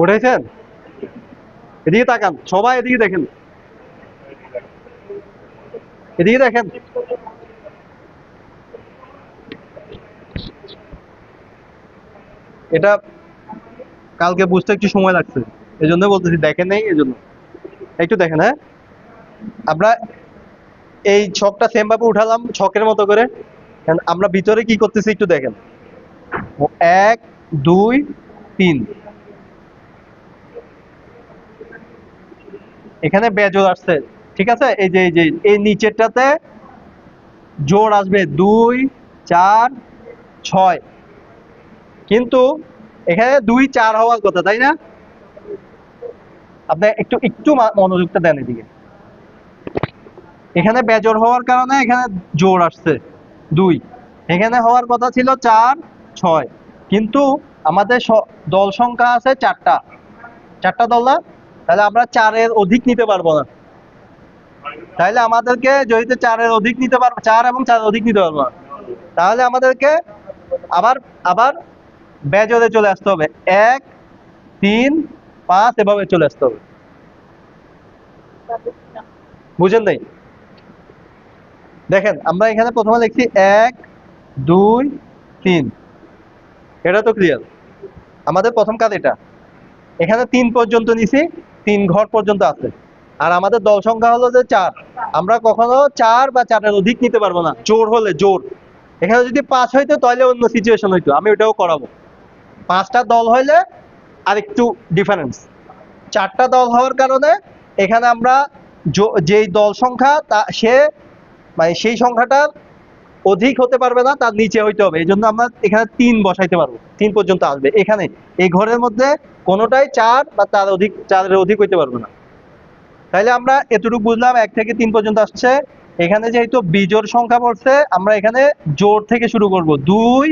উঠাইছেন? এদিকে তাকান সবাই, এদিকে দেখেন, এদিকে দেখেন। এটা কালকে বুঝতে একটু সময় লাগছে, এই জন্য বলতেছি, দেখেন নাই এই জন্য। একটু দেখেন, হ্যাঁ। আমরা এই ছকটা সেম ভাবে উঠালাম ছকের মতো করে, আমরা ভিতরে কি করতেছি একটু দেখেন। এক, দুই, তিন, এখানে বেজোড় আসছে, ঠিক আছে। এই যে এই নিচেরটাতে জোড় আসবে 2, 4, 6, কিন্তু এখানে 2, 4 হওয়ার কথা, তাই না? আপনি একটু একটু মনোযোগটা দেন এদিকে। এখানে বেজোড় হওয়ার কারণে এখানে জোড় আসছে 2, এখানে হওয়ার কথা ছিল 4, 6, কিন্তু আমাদের দল সংখ্যা আছে চারটা, চারটা দল না? তাহলে আমরা 4-এর অধিক নিতে পারবো না। তাহলে আমাদেরকে যদি 4-এর অধিক নিতে পারবো, 4 এবং 4 অধিক নিতে পারবো না, তাহলে আমাদেরকে আবার আবার বেজোরে চলে আসতে হবে, 1 3 5 এভাবে চলে আসতে হবে। বুঝেন নাই? দেখেন আমরা এখানে প্রথমে লিখছি 1 2 3, এটা তো ক্লিয়ার। আমাদের প্রথম কাজ এটা। এখানে 3 পর্যন্ত নিছি, 3 ঘর পর্যন্ত আছে। আর আমাদের দল সংখ্যা হলো যে 4। আমরা কখনো 4 বা 4-এর অধিক নিতে পারবো না, জোর হলে জোর। এখানে যদি 5 হইতো তাহলে অন্য সিচুয়েশন হইতো, আমি ওটাও করাবো। 5টা দল হইলে আরেকটু ডিফারেন্স। 4টা দল হওয়ার কারণে এখানে আমরা যেই দল সংখ্যা সে মানে সেই সংখ্যাটা অধিক হতে পারবে না, তার নিচে হইতে হবে। এই জন্য আমরা এখানে 3 বসাইতে পারবো, 3 পর্যন্ত আসবে। এখানে এই ঘরের মধ্যে কোনোটাই 4 বা তার অধিক, 4-এর অধিক হইতে পারবে না। তাইলে আমরা এতটুকু বুঝলাম 1 থেকে 3 পর্যন্ত আসছে। এখানে যেহেতু বিজোড় সংখ্যা পড়ছে, আমরা এখানে জোড় থেকে শুরু করব, 2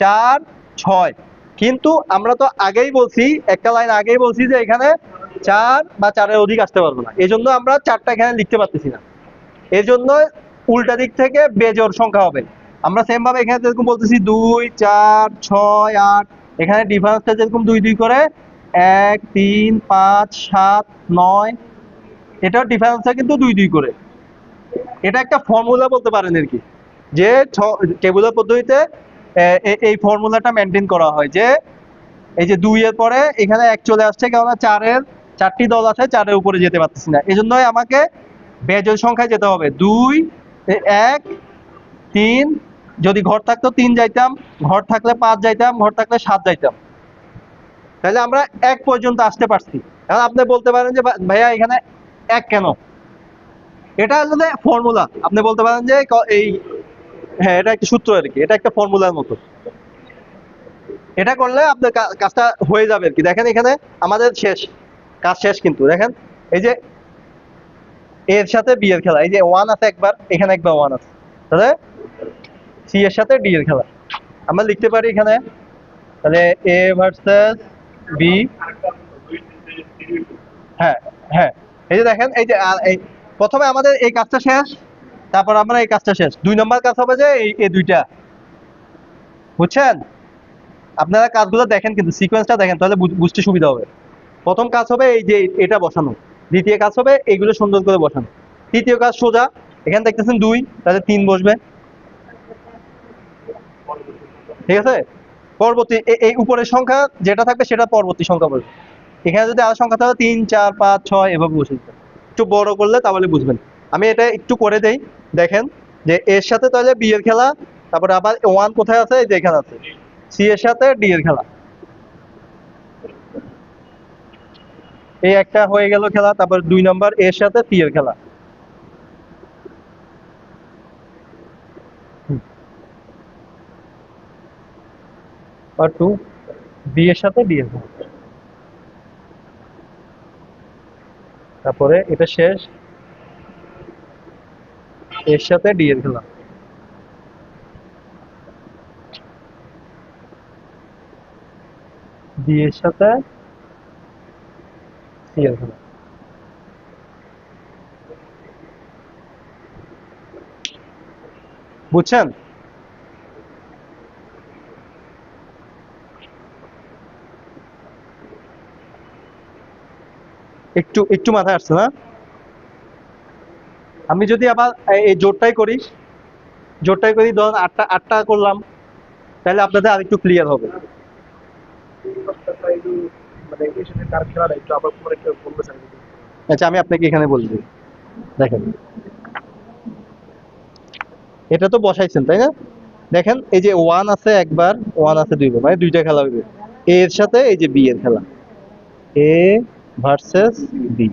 4 6। কিন্তু আমরা তো আগেই বলছি, একটা লাইন আগেই বলছি যে এখানে 4 বা 4-এর অধিক আসতে পারবো না। এই জন্য আমরা 4টা এখানে লিখতে পারতেছি না। এই জন্য উল্টা দিক থেকে বেজোড় সংখ্যা হবে। আমরা সেম ভাবে এখানে যেরকম বলতেছি 2 4 6 8, এখানে ডিফারেন্সটা যেরকম 2 2 করে 1 3 5 7 9, এটার ডিফারেন্সটা কিন্তু 2 2 করে। এটা একটা ফর্মুলা বলতে পারেন আর কি, যে টেবুলার পদ্ধতিতে এই ফর্মুলাটা মেনটেন করা হয়, যে এই যে 2 এর পরে এখানে 1 চলে আসছে, কেননা 4টি দল আছে, 4-এর উপরে যেতে পারতেছি না। এজন্যই আমাকে বেজোড় সংখ্যায় যেতে হবে। 2 1 3, যদি ঘর থাকতো 3 যাইতাম, ঘর থাকলে 5 যাইতাম, ঘর থাকলে 7 যাইতাম। তাহলে আমরা 1 পর্যন্ত আসতে পারছি। এখন আপনি বলতে পারেন যে ভাইয়া এখানে 1 কেন? এটা হলো ফর্মুলা। আপনি বলতে পারেন যে এই, হ্যাঁ এটা একটা সূত্র আর কি, এটা একটা ফর্মুলার মতো। এটা করলে আপনার কাজটা হয়ে যাবে আর কি। দেখেন এখানে আমাদের কাজ শেষ কিন্তু। দেখেন এই যে এর সাথে বি এর খেলা, এই যে 1 আছে একবার, এখানে একবার 1 আছে, তাহলে সি এর সাথে ডি এর খেলা। আমরা লিখতে পারি এখানে তাহলে এ ভার্সেস বি। হ্যাঁ হ্যাঁ, এই যে দেখেন এই যে এই প্রথমে আমাদের এই কাজটা শেষ, তারপর আমরা এই কাজটা শেষ। 2 নম্বর কাজ হবে যে এই দুইটা, বুঝছেন? আপনারা কাজগুলো দেখেন কিন্তু সিকোয়েন্সটা দেখেন, তাহলে বুঝতে সুবিধা হবে। প্রথম কাজ হবে এই যে এটা বসানো, দ্বিতীয় কাজ হবে এইগুলো সুন্দর করে বসানো, তৃতীয় কাজ সোজা, এখানে দেখতেছেন 2, তাহলে 3 বসবে। ঠিক আছে? পরবর্তী এই উপরের সংখ্যা যেটা থাকবে সেটা পরবর্তী সংখ্যা বলবে। এখানে যদি আরো সংখ্যা থাকে 3 4 5 6 এভাবে বসে দিতে। একটু বড় করলে তাহলে বুঝবেন। আমি এটা একটু করে দেই। দেখেন যে এর সাথে তাহলে বি এর খেলা, তারপরে আবার 1 কোথায় আছে, এই যে এখানে আছে। সি এর সাথে ডি এর খেলা, এই একটা হয়ে গেল খেলা। তারপর 2 নম্বর এর সাথে সি এর খেলা। আর 2 বি এর সাথে ডি এর খেলা। তারপরে এটা শেষ, এর সাথে ডি এর খেলা। বি এর সাথে সি এর খেলা। বুঝছেন? একটু একটু মাথায় আসছে না? আমি যদি আবার এই জোরটাই করি, ধরুন 8টা করলাম, তাহলে আপনাদের আরেকটু ক্লিয়ার হবে। আচ্ছা আমি আপনাকে এখানে বলছি, দেখেন এটা তো বসাইছেন তাই না? দেখেন এই যে 1 আছে একবার, 1 আছে দুইবার, মানে দুইটা খেলা হইবে। এ এর সাথে এই যে বি এর খেলা, এ ভার্সেস বি।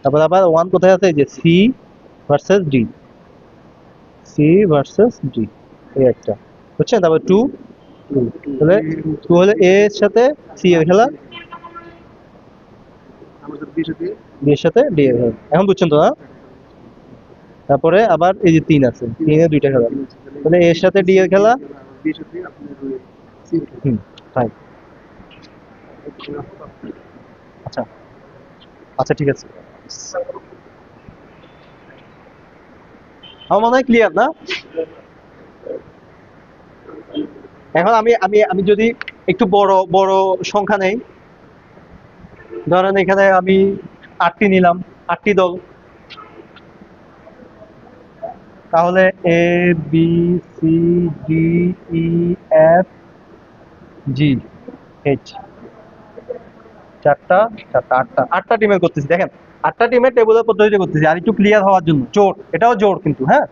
তারপর আবার 1 কোথায় আছে, এই যে C versus D, C versus D, এই একটা। বুঝছেন? তারপর 2 তাহলে 2 হলে এ এর সাথে সি এর খেলা, বি এর সাথে ডি এর খেলা। এখন বুঝছেন তো না? তারপরে আবার এই যে 3 আছে, 3 এর দুইটা খেলা, তাহলে এর সাথে ডি এর খেলা। হুম, ফাইন। আচ্ছা আচ্ছা ঠিক আছে, আমার মনে হয় ক্লিয়ার না? এখন আমি আমি আমি যদি একটু বড় বড় সংখ্যা নেই, ধরেন এখানে আমি 8টি নিলাম, 8টি দল, তাহলে A B C D E F G H, চারটা চারটা আটটা টিমের করতেছি। দেখেন 8টা টিমের টেবিলের পদ্ধতিতে করতেছি আর একটু ক্লিয়ার হওয়ার জন্য। জোর, এটাও জোর কিন্তু, হ্যাঁ।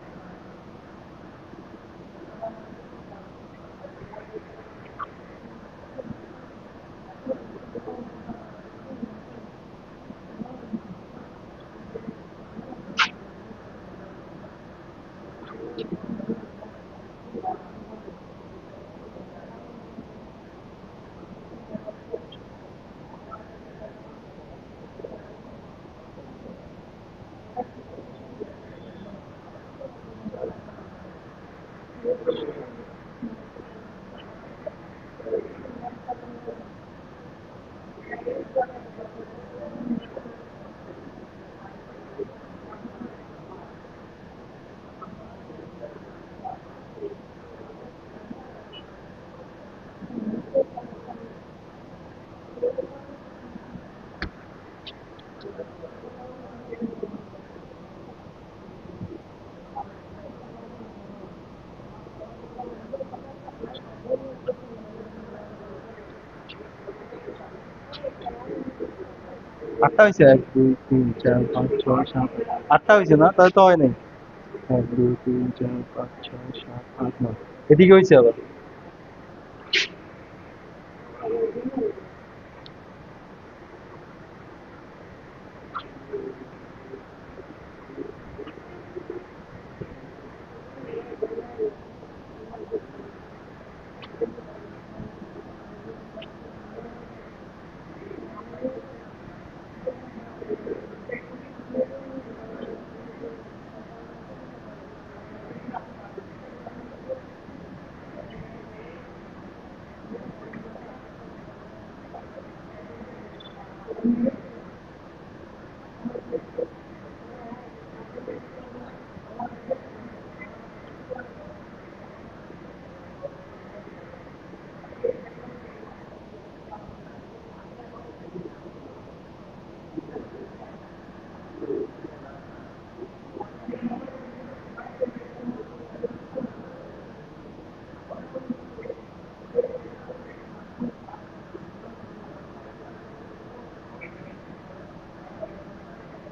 আটটা হয়েছে? 1 2 3 4 5 6 7, আটটা হয়েছে না? তাহলে তো হয় নাই। 1 2 3 4 5 6 7 8 9, এদিকে হয়েছে আবার।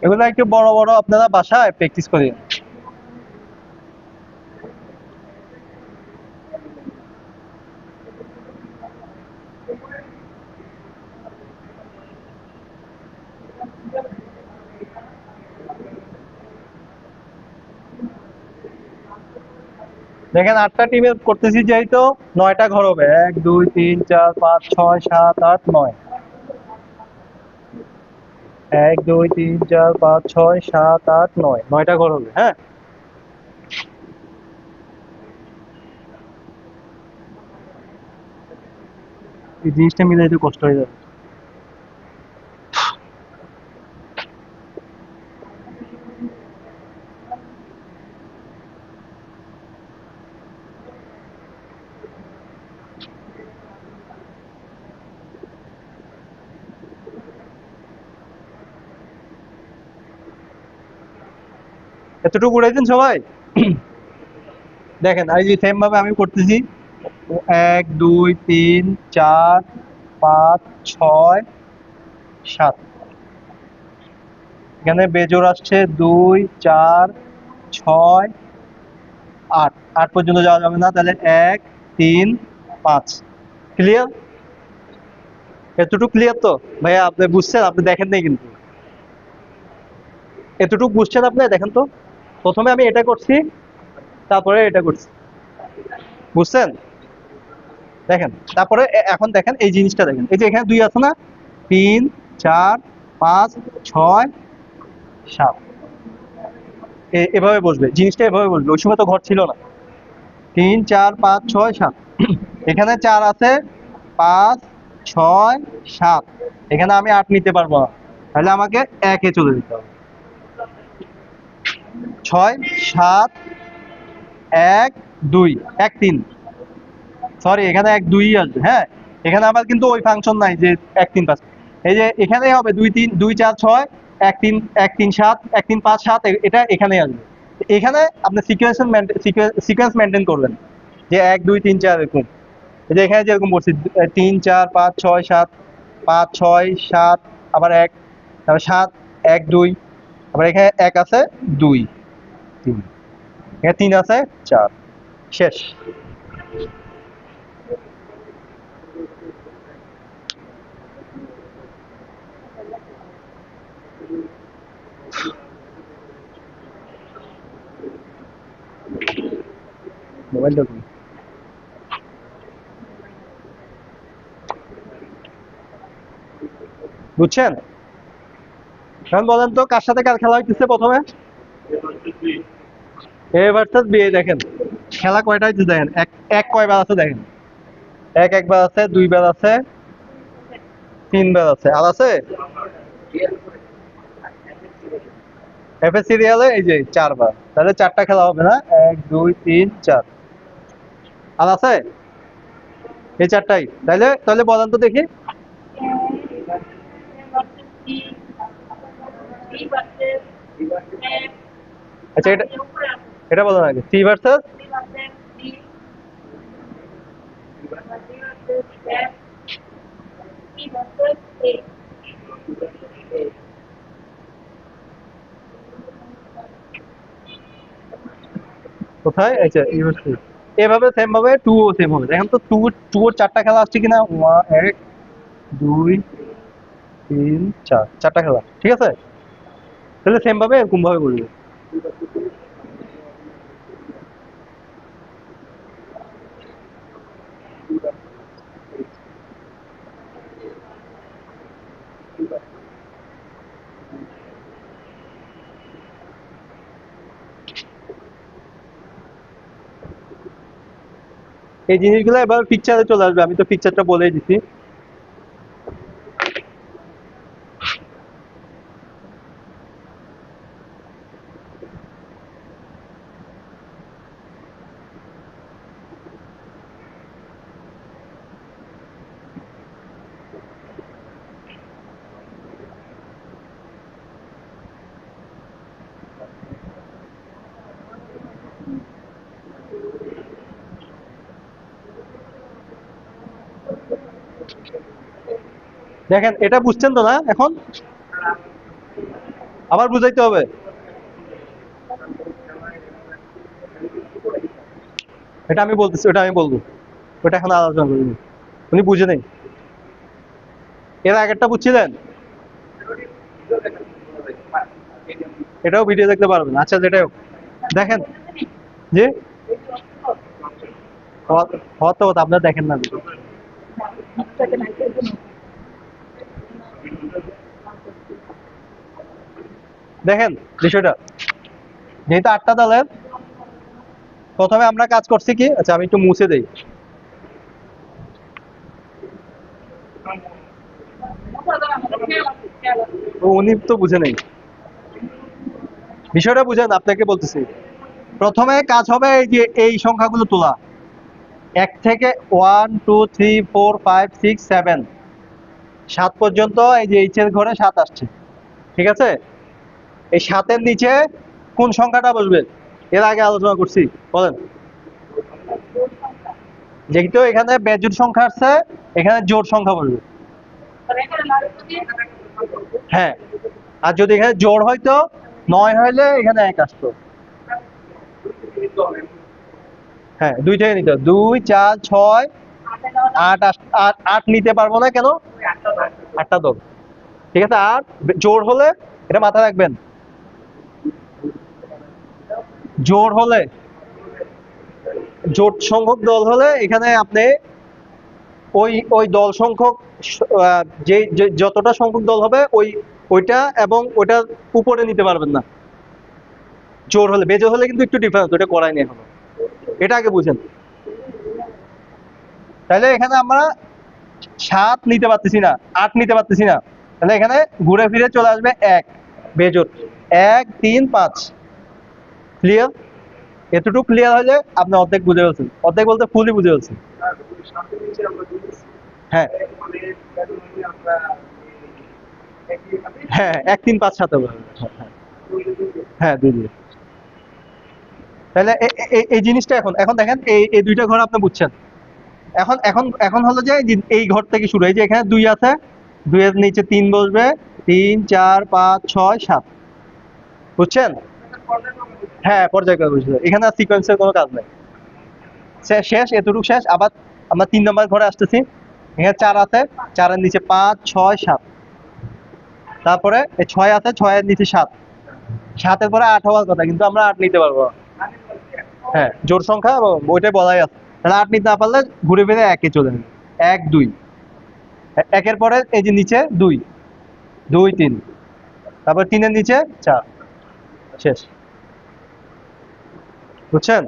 এগুলো একটু বড় বড় আপনারা বাসায় প্র্যাকটিস করেন। দেখেন 8টা টিমের করতেছি যেহেতু 9টা ঘর হবে। 1 2 3 4 5 6 7 8 9, 1 2 3 4 5 6 7 8 9, 9টা ঘর হবে, হ্যাঁ। এই জিনিসটা মিলাইতে কষ্ট হয়ে যাবে। এতটুকু উড়াইছেন সবাই? দেখেন এই যে সেম ভাবে আমি করতেছি। 1 2 3 4 5 6 7, এখানে বেজোড় আসছে 2 4 6 8, 8 পর্যন্ত যাওয়া যাবে না, তাহলে 1 3 5। ক্লিয়ার? এতটুকু ক্লিয়ার তো ভাইয়া? আপনি বুঝছেন? আপনি দেখেন নাই কিন্তু। এতটুকু বুঝছেন আপনি? দেখেন তো, প্রথমে আমি এটা করছি, তারপরে এটা করছি, বুঝছেন? দেখেন তারপরে এখন দেখেন এই জিনিসটা দেখেন, এই যে এখানে 2 আছে না, 3 4 5 6 7, এভাবে বসবে জিনিসটা, এভাবে বসবে। ওই সময় তো ঘর ছিল না। 3 4 5 6 7, এখানে 4 আছে, 5 6 7, এখানে আমি 8 নিতে পারবো না, তাহলে আমাকে 1 এ চলে যেতে হবে। 6 7 1 2 1 3, সরি এখানে 1 2 আসবে। হ্যাঁ, এখানে আবার কিন্তু ওই ফাংশন নাই যে 1 3 5। এই যে এখানেই হবে 2 3 2 4 6 1 3 1 3 7 1 3 5 7, এটা এখানেই আসবে। এখানে আপনি সিকোয়েন্স মেনটেন করবেন যে 1 2 3 4 এরকম। এই যে এখানে যেরকম বলছি 3 4 5 6 7 5 6 7, আবার 1, তারপর 7 1 2, আবার এখানে 1 আছে 2 3, এখানে 3 আছে 4, শেষ। মোবাইল দেখুন। বুঝছেন? এখন বলেন তো কার সাথে কার খেলা হইতেছে প্রথমে? এ ভার্সেস বি। দেখেন খেলা কয়টা হইতেছে দেখেন, এক এক কয়বার আছে দেখেন, এক একবার আছে, 2 বার আছে, 3 বার আছে, আর আছে এফ এ সিরিয়ালে এই যে 4 বার। তাহলে 4টা খেলা হবে না, 1 2 3 4, আর আছে এই 4টাই। তাহলে তাহলে বলেন তো দেখি। আচ্ছা এটা এটা বলেন আগে, সি ভার্সেস। কোথায়? আচ্ছা ই ভার্সেস। এভাবে সেম ভাবে 2 ও সেম হবে। দেখেন তো 2 এর 4টা খেলা আসছে কিনা, 1 2 3 4, 4টা খেলা, ঠিক আছে? তাহলে সেম ভাবে এরকম ভাবে বলবো। এই জিনিসগুলো এবার পিকচারে চলে আসবে, আমি তো পিকচারটা বলেই দিছি। দেখেন এটা বুঝছেন তো না এখন? আবার বুঝাইতে হবে? এটা আমি বলতেছি, ওটা আমি বলবো, ওটা এখন আলোচনা করিনি, উনি বুঝে নেই। এর আগেরটা বুঝছিলেন? এটাও ভিডিও দেখতে পারবেন। আচ্ছা যেটাই হোক, দেখেন যে হওয়ার তো কথা, আপনারা দেখেন না video। দেখেন বিষয়টা, যেহেতু 8টা দলের, প্রথমে আমরা কাজ করছি কি, আচ্ছা আমি একটু মুছে দেই। উনি তো বুঝে নেই বিষয়টা, বুঝেন আপনাকে বলতেছি। প্রথমে কাজ হবে এই যে এই সংখ্যাগুলো তোলা, 1 থেকে 1 2 3 4 5 6 7, 7 পর্যন্ত। এই যে এইচ এর ঘরে 7 আসছে, ঠিক আছে? এই 7-এর নিচে কোন সংখ্যাটা বসবে এর আগে আলোচনা করছি, বলেন। যেহেতু এখানে বেজোড় সংখ্যা আসছে, এখানে জোড় সংখ্যা বসবে। হ্যাঁ, আর যদি এখানে জোড় হইতো 9 হইলে এখানে 1 আসতো। হ্যাঁ, 2 থেকে নিতে হবে, 2 4 6 8 8 নিতে পারবো না কেন? 8টা দল, ঠিক আছে? আর জোড় হলে, এটা মাথায় রাখবেন, জোড় হলে, জোট সংখ্যক দল হলে এখানে আপনি ওই ওই দল সংখ্যক যে যতটা সংখ্যক দল হবে ওইটা এবং ওইটার উপরে নিতে পারবেন না। জোড় হলে, বেজোড় হলে কিন্তু একটু ডিফারেন্স, ওটা করাইনি এখনো, এটা আগে বুঝেন। তাহলে এখানে আমরা 7 নিতে পারতেছি না, 8 নিতে পারতেছি না, তাহলে এখানে ঘুরে ফিরে চলে আসবে 1, বেজোড় 1 3 5। ক্লিয়ার? এতটুকু ক্লিয়ার হলে আপনি অর্ধেক বুঝে ফেলছেন, অর্ধেক বলতে ফুলই বুঝে ফেলছেন। সাথে নিচে আমরা দিয়েছি হ্যাঁ মানে আমরা হ্যাঁ 1 3 5 7 হবে। হ্যাঁ হ্যাঁ হ্যাঁ, 2 দিয়ে। তাহলে এই জিনিসটা এখন এখন দেখেন এই দুইটা ঘর আপনি বুঝছেন। এখন এখন এখন হলো যে এই ঘর থেকে শুরু, এই যে এখানে 2 আছে, 2 এর নিচে 3 বসবে, 3 4 5 6 7, বুঝছেন? হ্যাঁ পর্যায়ক্রমে বুঝলো, এখানে আর সিকোয়েন্সের কোনো কাজ নাই। শেষ, এতটুকু শেষ। আবার আমরা 3 নম্বর ঘরে আসতেছি, এখানে 4 আছে, 4 এর নিচে 5 6 7, তারপরে এই 6 আছে, 6 এর নিচে 7, 7 এর পরে 8 হওয়ার কথা, কিন্তু আমরা 8 নিতে পারবো না। হ্যাঁ জোড় সংখ্যা এবং ওইটাই বলাই আছে। তাহলে 8 নিতে না পারলে ঘুরে ফিরে 1-এ চলে যাবে, 1 2। একের পরে এই যে নিচে 2 2 3, তারপর 3 এর নিচে 4, শেষ। বুঝছেন?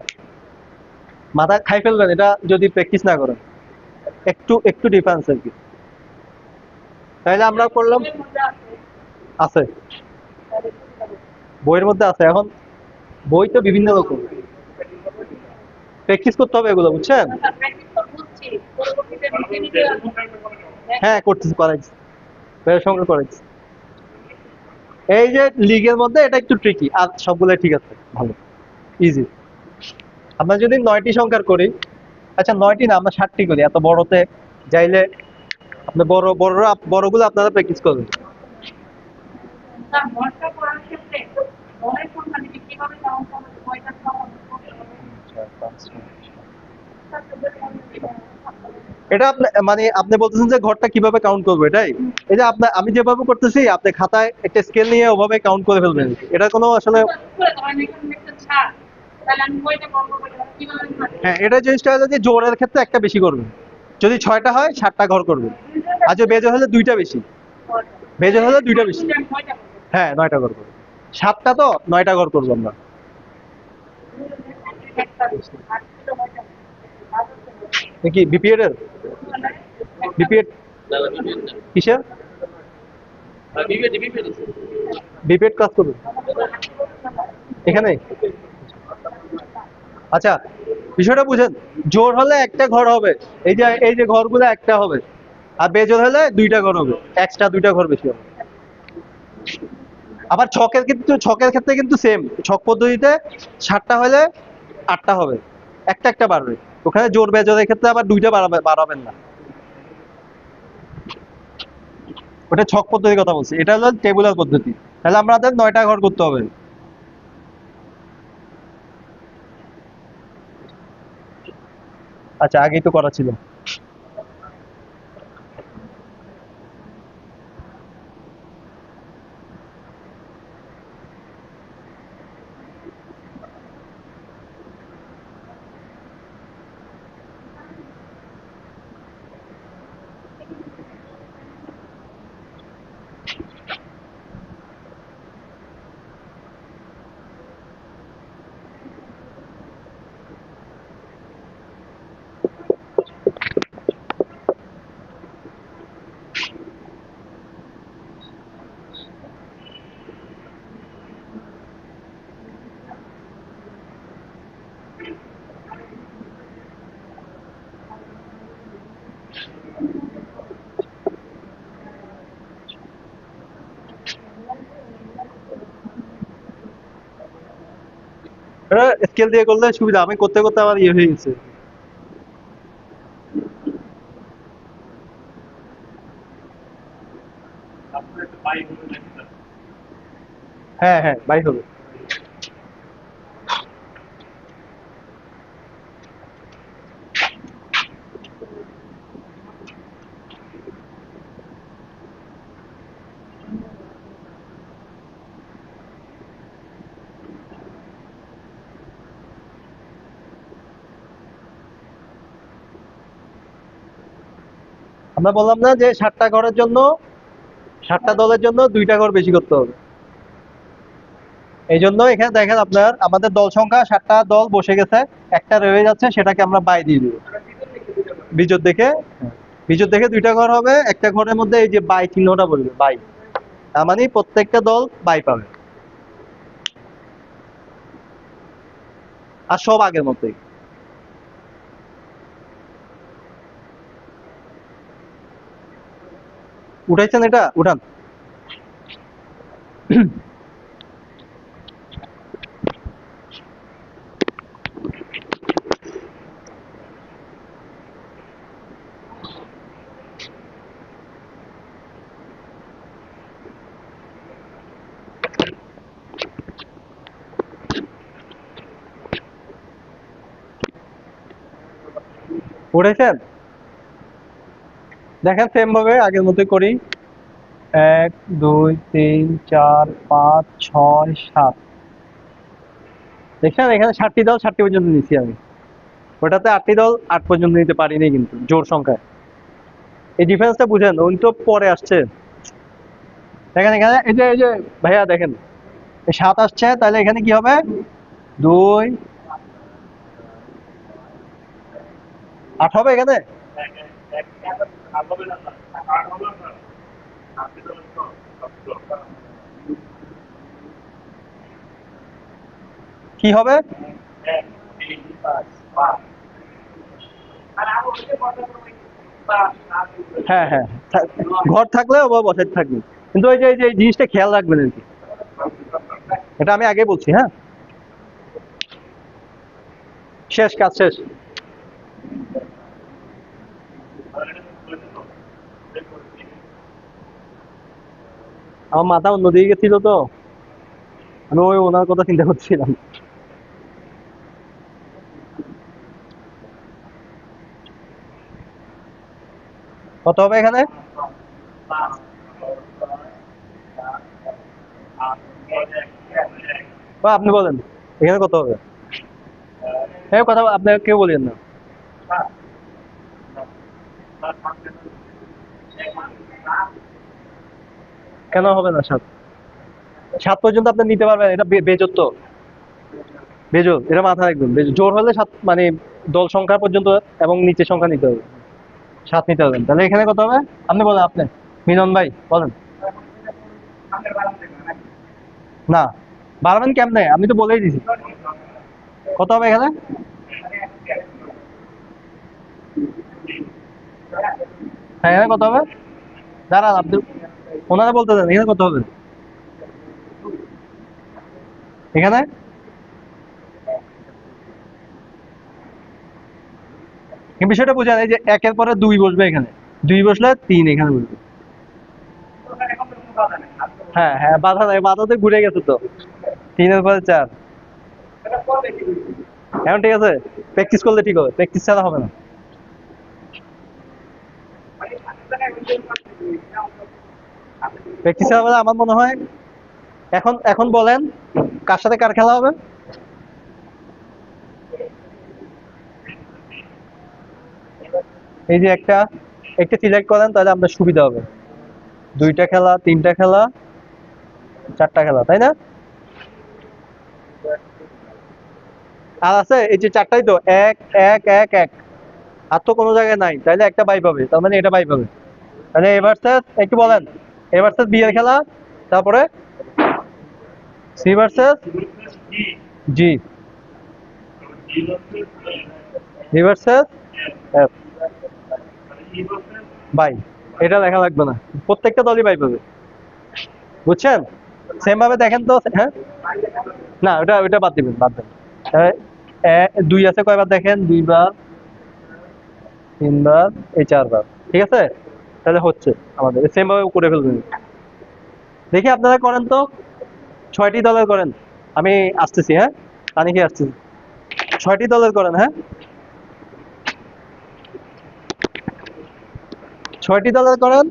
মাথা খাই ফেলবেন এটা যদি প্র্যাকটিস না করেন, একটু একটু ডিফারেন্স আর কি। তাহলে আমরা করলাম, আছে বইয়ের মধ্যে আছে। এখন বই তো বিভিন্ন রকম, প্র্যাকটিস করতে হবে এগুলো, বুঝছেন? হ্যাঁ করতেছি, করাইছি, বইয়ের সঙ্গে করাইছি। এই যে লিগের মধ্যে এটা একটু ট্রিকি, আর সবগুলো ঠিক আছে, ভালো ইজি। আমরা যদি 9টি সংখ্যার করি, আচ্ছা 9টি না, আমরা 7টি করি, এত বড়তে যাইলে আপনি বড়গুলো আপনারা প্র্যাকটিস করবেন। এটা আপনি মানে আপনি বলতেছেন যে ঘরটা কিভাবে কাউন্ট করবো, এটাই? এই যে আপনার আমি যেভাবে করতেছি, আপনি খাতায় একটা স্কেল নিয়ে ওভাবে কাউন্ট করে ফেলবেন, এটা কোনো আসলে। হ্যাঁ এটা জিনিসটা হলো যে জোড়ের ক্ষেত্রে একটা বেশি করবেন, যদি 6টা হয় 7টা ঘর করবেন, আর যদি বেজোড় হলে 2টা বেশি, বেজোড় হলে 2টা বেশি। হ্যাঁ 9টা ঘর করবো, 7টা তো 9টা ঘর করবো আমরা। কি বিপিএড এর? বিপিএড কিসের? বিপিএড ক্লাস করবে এখানে? আচ্ছা বিষয়টা বুঝেন, জোড় হলে একটা ঘর হবে, এই যে ঘরগুলো একটা হবে, আর বেজোড় হলে 2টা ঘর হবে, এক্সট্রা 2টা ঘর বেশি হবে। আবার ছকের ক্ষেত্রে কিন্তু সেম, ছক পদ্ধতিতে 7টা হলে 8টা হবে, একটা একটা বাড়বে। ওখানে জোড় বেজোড়ের ক্ষেত্রে আবার 2টা বাড়াবেন না, ওটা ছক পদ্ধতির কথা বলছি, এটা হলো টেবুলার পদ্ধতি। তাহলে আমাদের 9টা ঘর করতে হবে। আচ্ছা আগেই তো করা ছিল। এটা স্কেল দিয়ে করলে সুবিধা, আমি করতে করতে আমার ইয়ে হয়ে গেছে। আপনার একটা বাইক হলে দেখতে হ্যাঁ হ্যাঁ বাই হবে। আমরা বললাম না যে 7টা ঘরের জন্য, 7টা দলের জন্য 2টা ঘর বেশি করতে হবে। এই জন্য এখানে দেখেন আপনার আমাদের দল সংখ্যা 7টা দল বসে গেছে, একটা রয়ে যাচ্ছে, সেটাকে আমরা বাই দিয়ে দিব বিজোড় দেখে। বিজোড় দেখে 2টা ঘর হবে, একটা ঘরের মধ্যে এই যে বাই চিহ্নটা বলবে, বাই, তার মানে প্রত্যেকটা দল বাই পাবে, আর সব আগের মতোই। উঠাইছেন এটা? উঠান। উঠেছেন? দেখেন সেম ভাবে আগের মতোই করি। 1 2 3 4 5 6 7। দেখছেন এখানে 7টি দল 7টি পর্যন্ত নিচ্ছি আমি। ওটাতে 8টি দল 8 পর্যন্ত নিতে পারিনি কিন্তু জোর সংখ্যায়। এই ডিফারেন্সটা বুঝেন, ওই তো পরে আসছে। দেখেন এখানে এই যে ভাইয়া দেখেন, 7 আসছে, তাহলে এখানে কি হবে? 2 8 হবে এখানে। কি হবে? হ্যাঁ হ্যাঁ, ঘর থাকলে বা বসাতে থাকবে, কিন্তু ওই যে এই জিনিসটা খেয়াল রাখবেন আর কি। এটা আমি আগে বলছি। হ্যাঁ, শেষ, কাজ শেষ। আমার মাথা অন্যদিকে গেছিল তো, আমি ওই ওনার কথা চিন্তা করছিলাম। কত হবে এখানে? বা আপনি বলেন এখানে কত হবে? হ্যাঁ, কথা আপনাকে কেউ বলেন না। কেন হবে না 7? 7 পর্যন্ত আপনি নিতে পারবেন, এটা বেজোর তো। বেজোর, এটা মাথায় রাখবেন। বেজোর জোর হলে 7, মানে দল সংখ্যা পর্যন্ত এবং নিচের সংখ্যা নিতে হবে। 7 নিতে পারবেন, তাহলে এখানে কত হবে? আপনি বলেন, আপনি মিলন ভাই বলেন। না, বাড়াবেন কেমনে? আমি তো বলেই দিছি। কত হবে এখানে? হ্যাঁ, এখানে কত হবে? দাঁড়ান, আপনি ওনারা বলতে দেন, এখানে কত হবে? এখানে এই বিষয়টা বোঝান, এই যে 1-এর পরে 2 বসবে এখানে, 2 বসলে 3 এখানে বসবে। হ্যাঁ হ্যাঁ, বাধা নাই, বাধাতে ঘুরে গেছে তো। 3-এর পরে 4। এখন ঠিক আছে, প্র্যাকটিস করলে ঠিক হবে, প্র্যাকটিস ছাড়া হবে না। প্র্যাকটিস ছাড়া হবে না, আমার মনে হয়। এখন এখন বলেন, কার সাথে কার খেলা হবে? এই যে একটা একটা সিলেক্ট করেন, তাহলে আপনার সুবিধা হবে। 2টা খেলা, 3টা খেলা, 4টা খেলা, তাই না? আর আছে এই যে 4টাই তো, 1 1 1 1। আর তো কোনো জায়গায় নাই, তাহলে একটা বাই পাবে, তার মানে এটা বাই পাবে। তাহলে এবার স্যার একটু বলেন, এবার স্যার বি এর খেলা, তারপরে C versus G, D versus F. বাই, এটা লেখা লাগবে না, প্রত্যেকটা দলই বাই পাবে। বুঝছেন? সেম ভাবে দেখেন তো। হ্যাঁ, না, ওটা ওটা বাদ দিবেন, বাদ দেন। 2 আছে কয়বার দেখেন? 2 বার, 3 বার, এই 4 বার। ঠিক আছে, তাহলে হচ্ছে আমাদের সেম ভাবে করে ফেলবেন। দেখি আপনারা করেন তো, 6টি দলের করেন। আমি আসতেছি, হ্যাঁ, পানি খেয়ে আসতেছি। 6টি দলের করেন, হ্যাঁ, 6টি দলের করেন,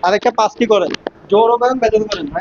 আরেকটা 5টি করেন। জোরও করেন, বেজও করেন।